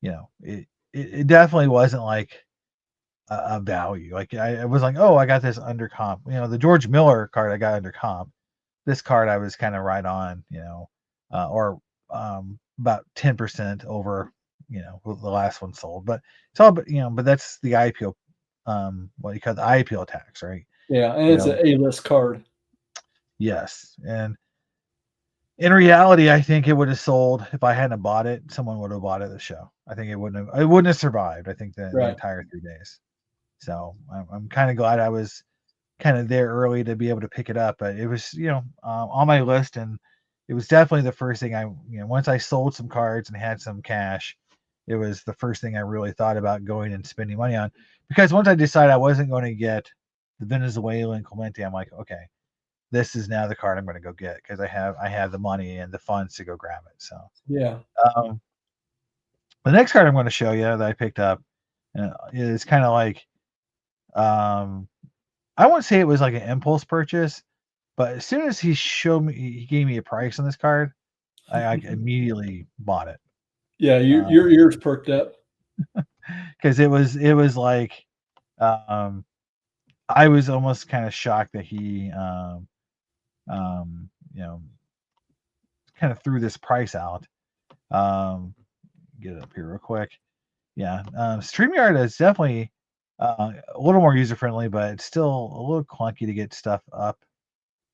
it definitely wasn't like a value. Like I was like, oh, I got this under comp. The George Miller card I got under comp. This card I was kind of right on, or about 10% over, what the last one sold. But it's all, but that's the IPO, what you call the IPO tax, right? yeah, and You it's know, an A-list card. yes. And in reality, I think it would have sold if I hadn't bought it. Someone would have bought it at the show. I think it wouldn't have survived. I think the Right. entire 3 days. So I'm kind of glad I was kind of there early to be able to pick it up. But it was, on my list, and it was definitely the first thing once I sold some cards and had some cash, it was the first thing I really thought about going and spending money on. Because once I decided I wasn't going to get the Venezuelan Clemente, I'm like, okay, this is now the card I'm going to go get because I have the money and the funds to go grab it. So Yeah. um, the next card I'm going to show you that I picked up is kind of like um, I won't say it was like an impulse purchase, but as soon as he gave me a price on this card, I immediately bought it. Yeah, your ears perked up. Because it was like, um, I was almost kind of shocked that he, um, you know, kind of threw this price out. Um, get it up here real quick. Yeah, StreamYard is definitely a little more user friendly, but it's still a little clunky to get stuff up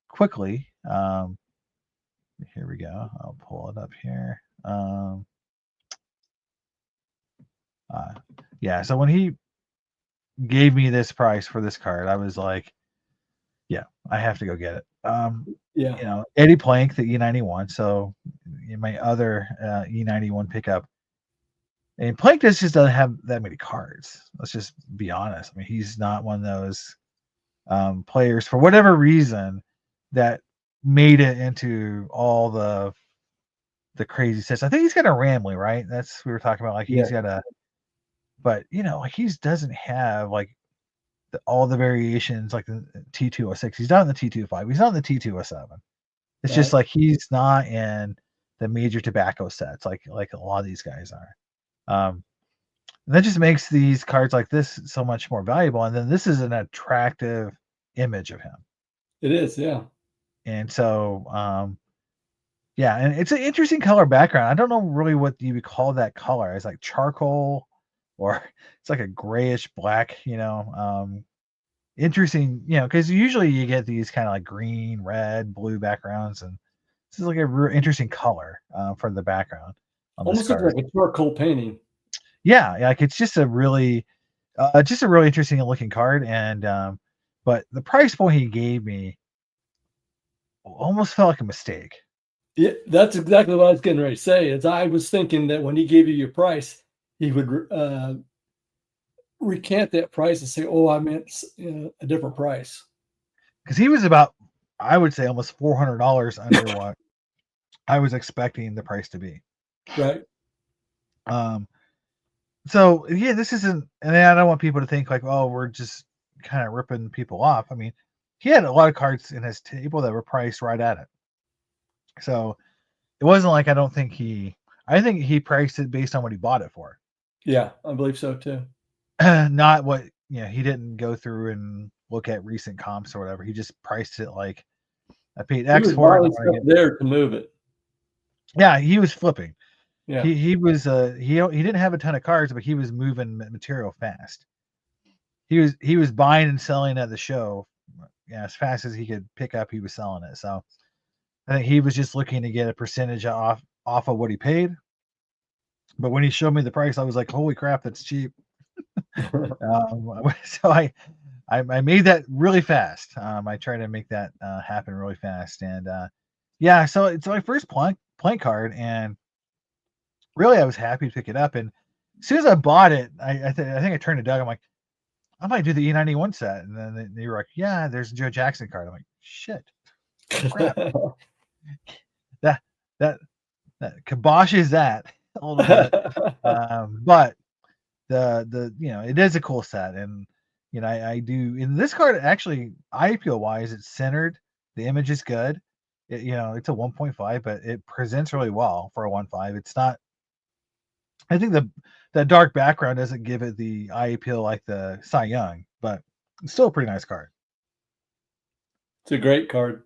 quickly. Here we go. I'll pull it up here. Uh, yeah. So when he gave me this price for this card, I was like, yeah, I have to go get it. Yeah. Eddie Plank, the E91. So in my other E91 pickup, and Plank just doesn't have that many cards. Let's just be honest. I mean, he's not one of those players for whatever reason that made it into all the crazy sets. I think he's got a Ramley, right? That's we were talking about. Like Yeah. he's got a, but like he doesn't have like all the variations like the T206. He's not in the T25. He's not in the T207. It's just Right. like he's not in the major tobacco sets like a lot of these guys are. And that just makes these cards like this so much more valuable. And then this is an attractive image of him. It is. Yeah. And so yeah, and it's an interesting color background. I don't know really what you would call that color. It's like charcoal or it's like a grayish black, interesting, because usually you get these kind of like green, red, blue backgrounds, and this is like a real interesting color for the background on this Almost looks card. like a charcoal painting. Yeah, like it's just a really interesting looking card, and but the price point he gave me almost felt like a mistake. Yeah, that's exactly what I was getting ready to say. Is I was thinking that when he gave you your price, he would recant that price and say, "Oh, I meant a different price." Because he was about, I would say, almost $400 under what I was expecting the price to be. Right. Um, so yeah, this isn't, and I don't want people to think like, oh, we're just kind of ripping people off. I mean, he had a lot of cards in his table that were priced right at it. So it wasn't like I think he priced it based on what he bought it for, Yeah, I believe so too. not what, he didn't go through and look at recent comps or whatever. He just priced it like I paid He X was for it. buying I'm gonna stuff get, there to move it. yeah, he was flipping. Yeah. He was he didn't have a ton of cards, but he was moving material fast. He was buying and selling at the show, yeah, as fast as he could pick up. He was selling it. So I think he was just looking to get a percentage off of what he paid. But when he showed me the price, I was like, "Holy crap, that's cheap!" So I made that really fast. I tried to make that happen really fast, and yeah, so it's my first plank card, and really I was happy to pick it up. And as soon as I bought it, I think I turned to Doug. I'm like, I might do the E91 set, and then they were like, yeah, there's a Joe Jackson card. I'm like, shit, crap, that that that kiboshes that a little bit. But it is a cool set, and I do in this card actually eye appeal wise, it's centered. The image is good. It's a 1.5, but it presents really well for a 1.5. It's not. I think the dark background doesn't give it the eye appeal like the Cy Young, but it's still a pretty nice card. It's a great card.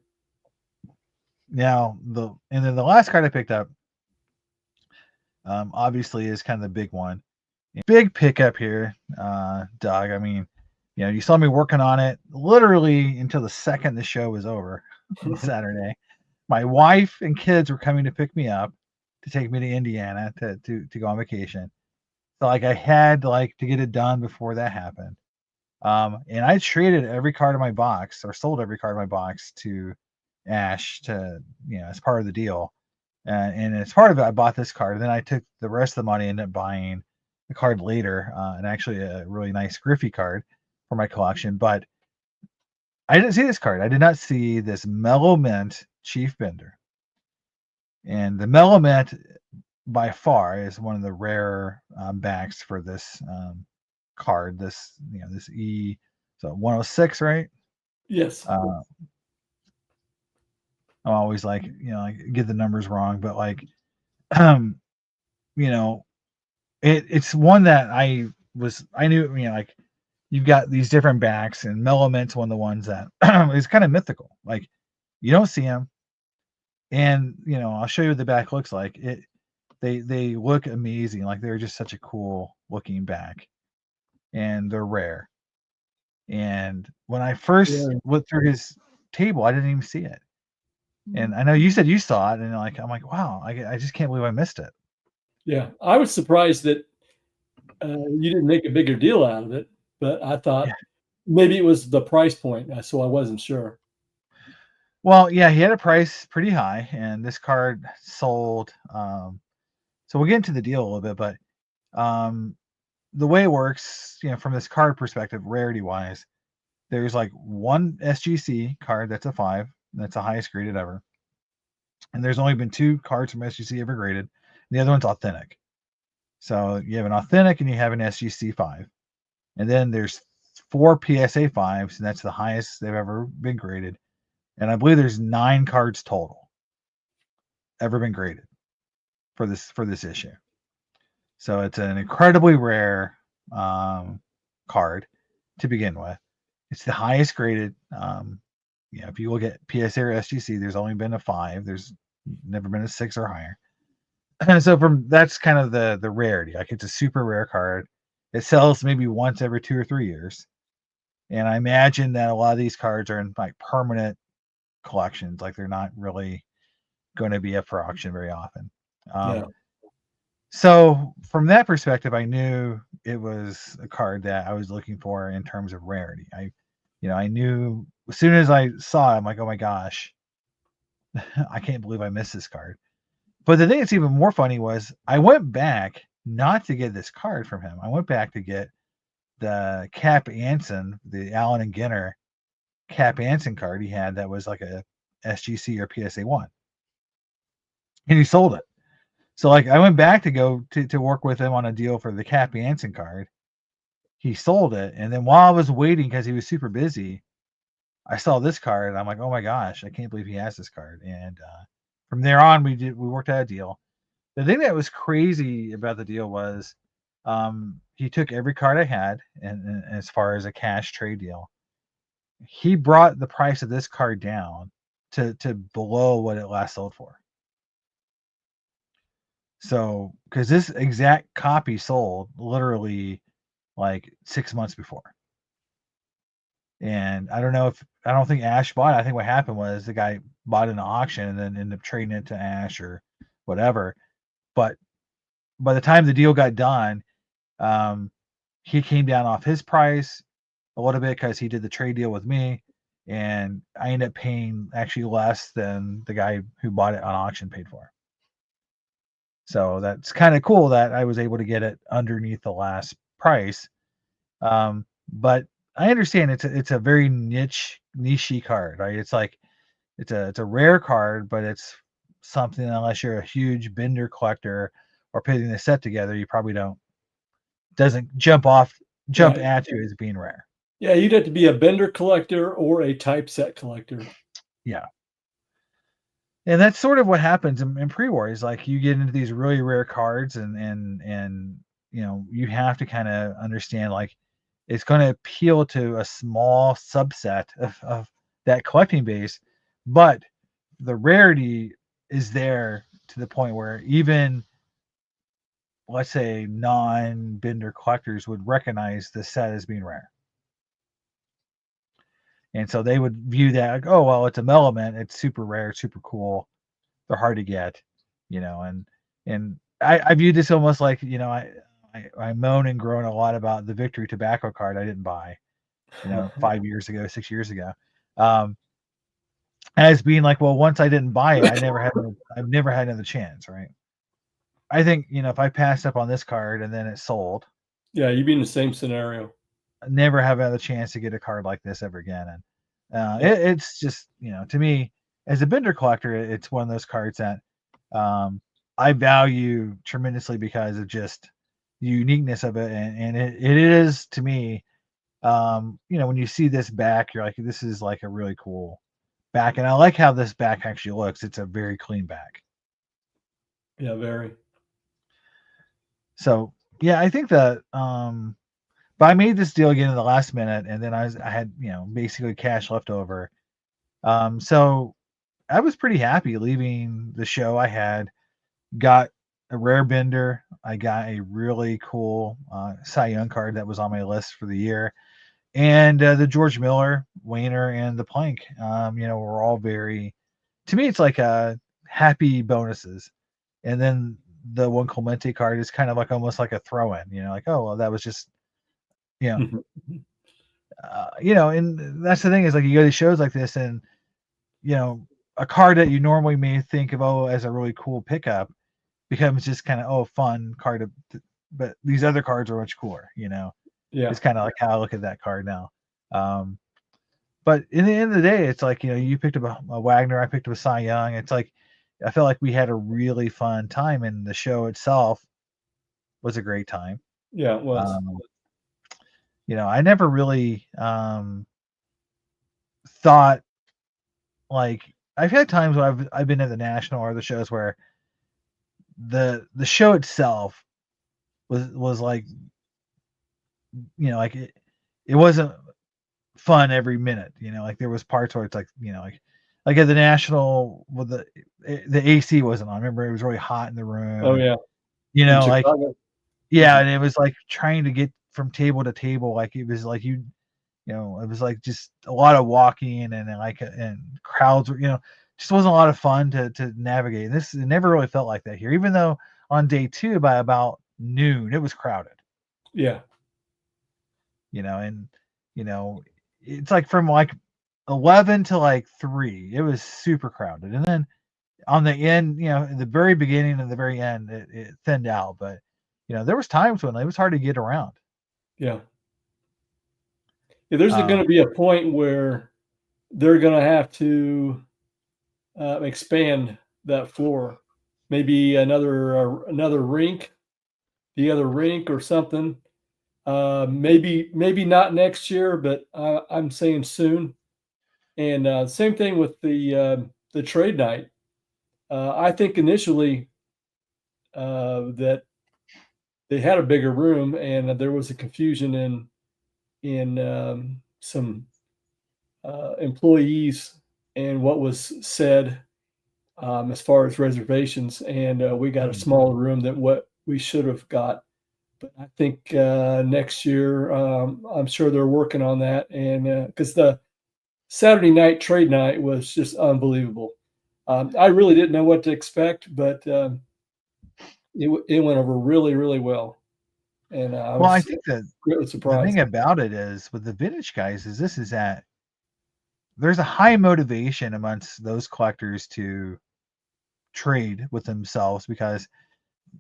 Now and then the last card I picked up, obviously is kind of the big one. Big pickup here, Doug. I mean, you saw me working on it literally until the second the show was over on Saturday. My wife and kids were coming to pick me up to take me to Indiana to go on vacation. So like I had like to get it done before that happened. And I traded every card in my box or sold every card in my box to Ash to as part of the deal. And as part of it, I bought this card. And then I took the rest of the money and ended up buying the card later, and actually a really nice Griffey card for my collection. But I didn't see this card. I did not see this Mellow Mint Chief Bender. And the Mellow Mint by far is one of the rare backs for this card. This so 106, right? Yes. Uh, I'm always like get the numbers wrong, but like um, you know, it's one that I knew, like you've got these different backs, and Mellow Mint's one of the ones that is kind of mythical. Like you don't see them, and I'll show you what the back looks like. They look amazing. Like they're just such a cool looking back, and they're rare. And when I first Yeah. looked through his table, I didn't even see it. And I know you said you saw it, and I'm like, wow, I just can't believe I missed it. Yeah. I was surprised that you didn't make a bigger deal out of it, but I Yeah. thought maybe it was the price point, so I wasn't sure. Well, yeah, he had a price pretty high, and this card sold. So we'll get into the deal a little bit, but um, the way it works, from this card perspective, rarity wise, there's like one SGC card that's a 5, that's the highest graded ever, and there's only been 2 cards from SGC ever graded. And the other one's authentic. So you have an authentic and you have an SGC 5, and then there's 4 PSA 5s, and that's the highest they've ever been graded. And I believe there's 9 cards total ever been graded for this issue. So it's an incredibly rare card to begin with. It's the highest graded. If you look at PSA or SGC, there's only been a 5. There's never been a 6 or higher. And so that's kind of the rarity. Like it's a super rare card. It sells maybe once every 2 or 3 years. And I imagine that a lot of these cards are in like permanent collections. Like they're not really going to be up for auction very often. Um, Yeah. so from that perspective, I knew it was a card that I was looking for in terms of rarity. I knew as soon as I saw it, I'm like, oh my gosh, I can't believe I missed this card. But the thing that's even more funny was I went back not to get this card from him. I went back to get the Cap Anson, the Allen and Ginner Cap Anson card he had that was like a SGC or PSA 1. And he sold it. So like I went back to go to work with him on a deal for the Cap Anson card. He sold it, and then while I was waiting because he was super busy, I saw this card, and I'm like, oh my gosh, I can't believe he has this card. And from there on, we worked out a deal. The thing that was crazy about the deal was he took every card I had, and as far as a cash trade deal, he brought the price of this card down to below what it last sold for. So, because this exact copy sold literally like 6 months before, and I don't think Ash bought it. I think what happened was the guy bought it in an auction and then ended up trading it to Ash or whatever. But by the time the deal got done, um, he came down off his price a little bit because he did the trade deal with me, and I ended up paying actually less than the guy who bought it on auction paid for. So that's kind of cool that I was able to get it underneath the last price. But I understand it's a very nichey card, right? It's like it's a rare card, but it's something unless you're a huge Bender collector or putting the set together, you probably don't doesn't jump Yeah. at you as being rare. Yeah, you'd have to be a Bender collector or a typeset collector. Yeah. And that's sort of what happens in pre-war is like you get into these really rare cards and you have to kind of understand like it's going to appeal to a small subset of that collecting base, but the rarity is there to the point where even let's say non-Bender collectors would recognize the set as being rare. And so they would view that like, oh well, it's a Melement, it's super rare, super cool, they're hard to get, and I view this almost like I moan and groan a lot about the Victory Tobacco card I didn't buy 5 years ago, 6 years ago, um, as being like, well, once I didn't buy it, I've never had another chance, right? I think if I passed up on this card and then it sold, Yeah, you'd be in the same scenario. I never have another chance to get a card like this ever again, and Yeah. it's just to me as a Bender collector, it's one of those cards that um, I value tremendously because of just the uniqueness of it, and it is to me, when you see this back, you're like, this is like a really cool back, and I like how this back actually looks. It's a very clean back. Yeah, very. So yeah, I think that. But I made this deal again in the last minute, and then I had basically cash left over. So I was pretty happy leaving the show. I had got a rare Bender. I got a really cool Cy Young card that was on my list for the year, and the George Miller, Wayner, and the Plank. Were all very. To me, it's like happy bonuses, and then the one Clemente card is kind of like almost like a throw-in. Like oh well, that was just you know Mhm. and that's the thing is like you go to shows like this, and you know a card that you normally may think of as a really cool pickup becomes just kind of fun card but these other cards are much cooler. Yeah. It's kind of like how I look at that card now. um but in the end of the day, it's like you picked up a Wagner, I picked up a Cy Young. It's like I felt like we had a really fun time, and the show itself was a great time. Yeah, it was. um I never really thought like I've had times where I've been at the national or the shows where the show itself was like like it wasn't fun every minute. Like there was parts where it's like like at the national with the AC wasn't on. I remember it was really hot in the room, Oh, and yeah. In like Chicago. yeah, Mhm. and it was like trying to get from table to table. Like it was like it was like just a lot of walking and crowds were, just wasn't a lot of fun to navigate. This it never really felt like that here, even though on day two by about noon it was crowded, Yeah. and you know, it's like from like 11 to like 3, it was super crowded. And then on the end, in the very beginning and the very end, it thinned out. But there was times when it was hard to get around. Yeah. Yeah, there's Um, gonna be a point where they're gonna have to, expand that floor. maybe another rink, the other rink or something. Maybe not next year, but I'm saying soon. And same thing with the trade night. I think initially that they had a bigger room, and there was a confusion in some employees and what was said as far as reservations, and we got a Mm. smaller room than what we should have got. But I think next year, I'm sure they're working on that, and because the Saturday night trade night was just unbelievable. I really didn't know what to expect, but it went over really, really well, and I Well, I was think that greatly the thing surprised. about it is with the vintage guys is this is that there's a high motivation amongst those collectors to trade with themselves because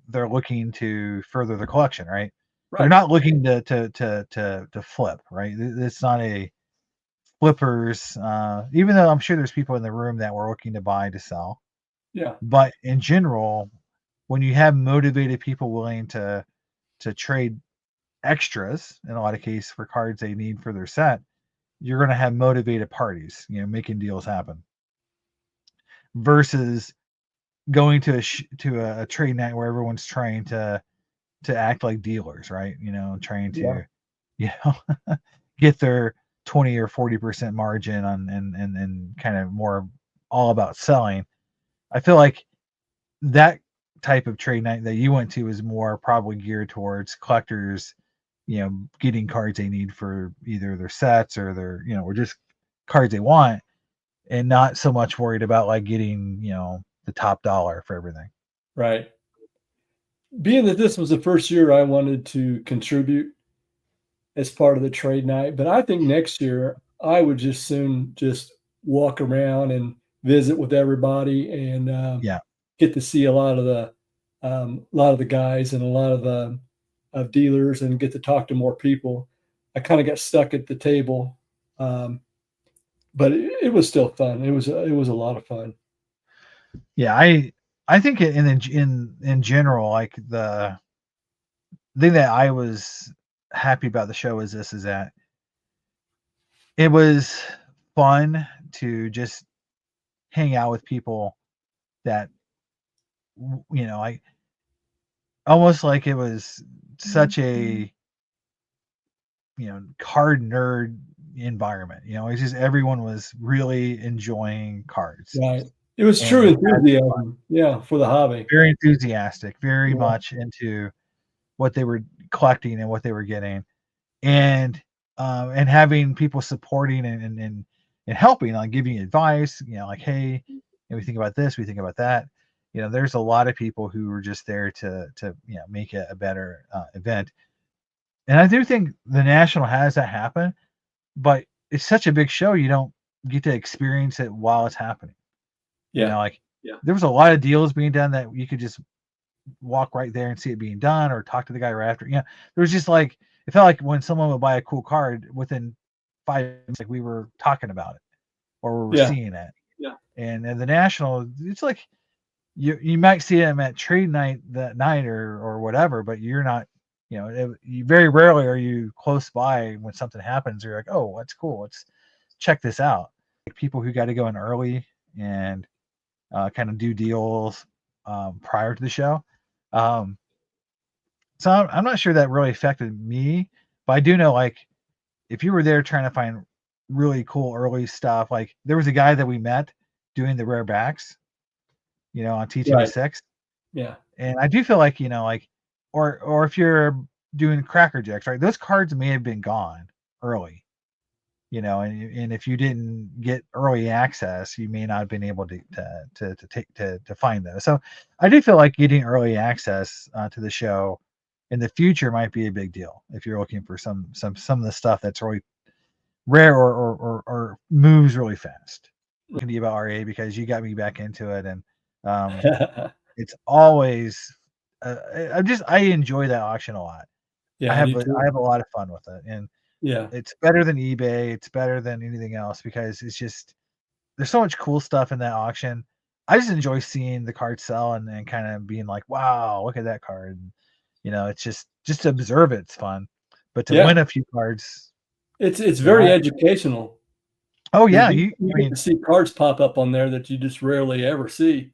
they're looking to further the collection, right? They're Right. not looking to flip, right? It's not a flippers. Even though I'm sure there's people in the room that were looking to buy to sell, Yeah. but in general, when you have motivated people willing to trade extras in a lot of cases for cards they need for their set, you're going to have motivated parties, making deals happen versus going to a trade night where everyone's trying to act like dealers, right? Trying Yeah. to, you know, get their 20 or 40% margin on and kind of more all about selling. I feel like that type of trade night that you went to is more probably geared towards collectors, getting cards they need for either their sets or or just cards they want, and not so much worried about like getting, the top dollar for everything. Right. Being that this was the first year I wanted to contribute as part of the trade night, but I think next year I would just soon just walk around and visit with everybody and Yeah. get to see a lot of the guys and a lot of the of dealers and get to talk to more people. I kind of got stuck at the table, um, but it was still fun. It was a lot of fun. Yeah, I think in general, like the thing that I was happy about the show is that it was fun to just hang out with people that like almost like it was such a card nerd environment. It's just everyone was really enjoying cards Right. It was and true just having fun. enthusiasm. Yeah, for the hobby. Very enthusiastic, very Yeah. much into what they were collecting and what they were getting, and having people supporting and helping, like giving advice, like, hey, we think about this, we think about that. There's a lot of people who were just there to make it a better event, and I do think the national has that happen, but it's such a big show you don't get to experience it while it's happening. Yeah. Like there was a lot of deals being done that you could just walk right there and see it being done or talk to the guy right after. There was just like it felt like when someone would buy a cool card within 5 minutes, like we were talking about it or we were Yeah. seeing it. Yeah. And the national, it's like you might see them at trade night that night or whatever, but you're not. You very rarely are you close by when something happens. You're like, oh, that's cool. Let's check this out. Like people who got to go in early and kind of do deals prior to the show. Um, so I'm not sure that really affected me, but I do know like if you were there trying to find really cool early stuff, like there was a guy that we met doing the rare backs, on Right. T206, Yeah. and I do feel like like, or if you're doing Cracker Jacks, right? Those cards may have been gone early, and if you didn't get early access, you may not have been able to find those. So I do feel like getting early access to the show in the future might be a big deal if you're looking for some of the stuff that's really rare or moves really fast. Talking to you about RA because you got me back into it, and um, it's always I enjoy that auction a lot. Yeah, I do I too. have a lot of fun with it, and Yeah. it's better than eBay, it's better than anything else because it's just there's so much cool stuff in that auction. I just enjoy seeing the card sell and kind of being like, wow, look at that card. And, it's just to observe it, it's fun. But to win Yeah. a few cards, It's you know, very educational oh because yeah, you I get to mean, see cards pop up on there that you just rarely ever see,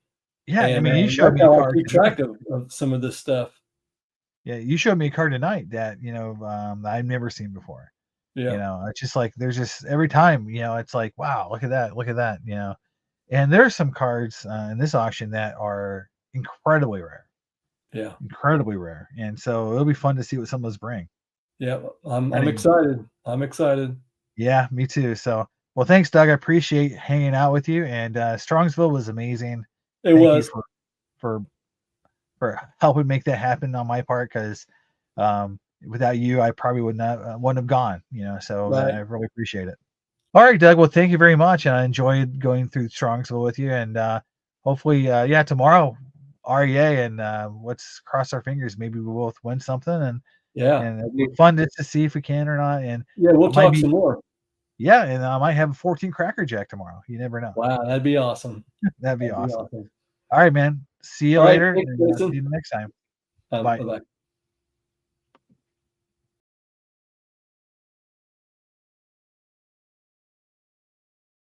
yeah, I and, mean, you showed that's me a how I card keep tonight. track of some of this stuff. Yeah, you showed me a card tonight that I've never seen before. Yeah, It's just like there's just every time, it's like, wow, look at that. And there are some cards in this auction that are yeah, incredibly rare, and so it'll be fun to see what some of those bring. yeah, I I'm mean, excited. I'm excited. yeah, me too. So, well, thanks, Doug. I appreciate hanging out with you, and Strongsville was amazing. It Thank you was. for for helping make that happen on my part because without you, I probably wouldn't have gone. So I Right. really appreciate it. All right, Doug. Well, thank you very much, and I enjoyed going through Strongsville with you. And hopefully, yeah, tomorrow, REA, and let's cross our fingers. Maybe we both win something, Yeah. and it'll be fun to see if we can or not. And Yeah, we'll I might talk be, some more. yeah, and I might have a 14 Cracker Jack tomorrow. You never know. Wow, that'd be awesome. That'd be That'd be awesome. awesome. All right, man. See you All right, later, thanks, and see Jason. you next time. Bye. Bye-bye.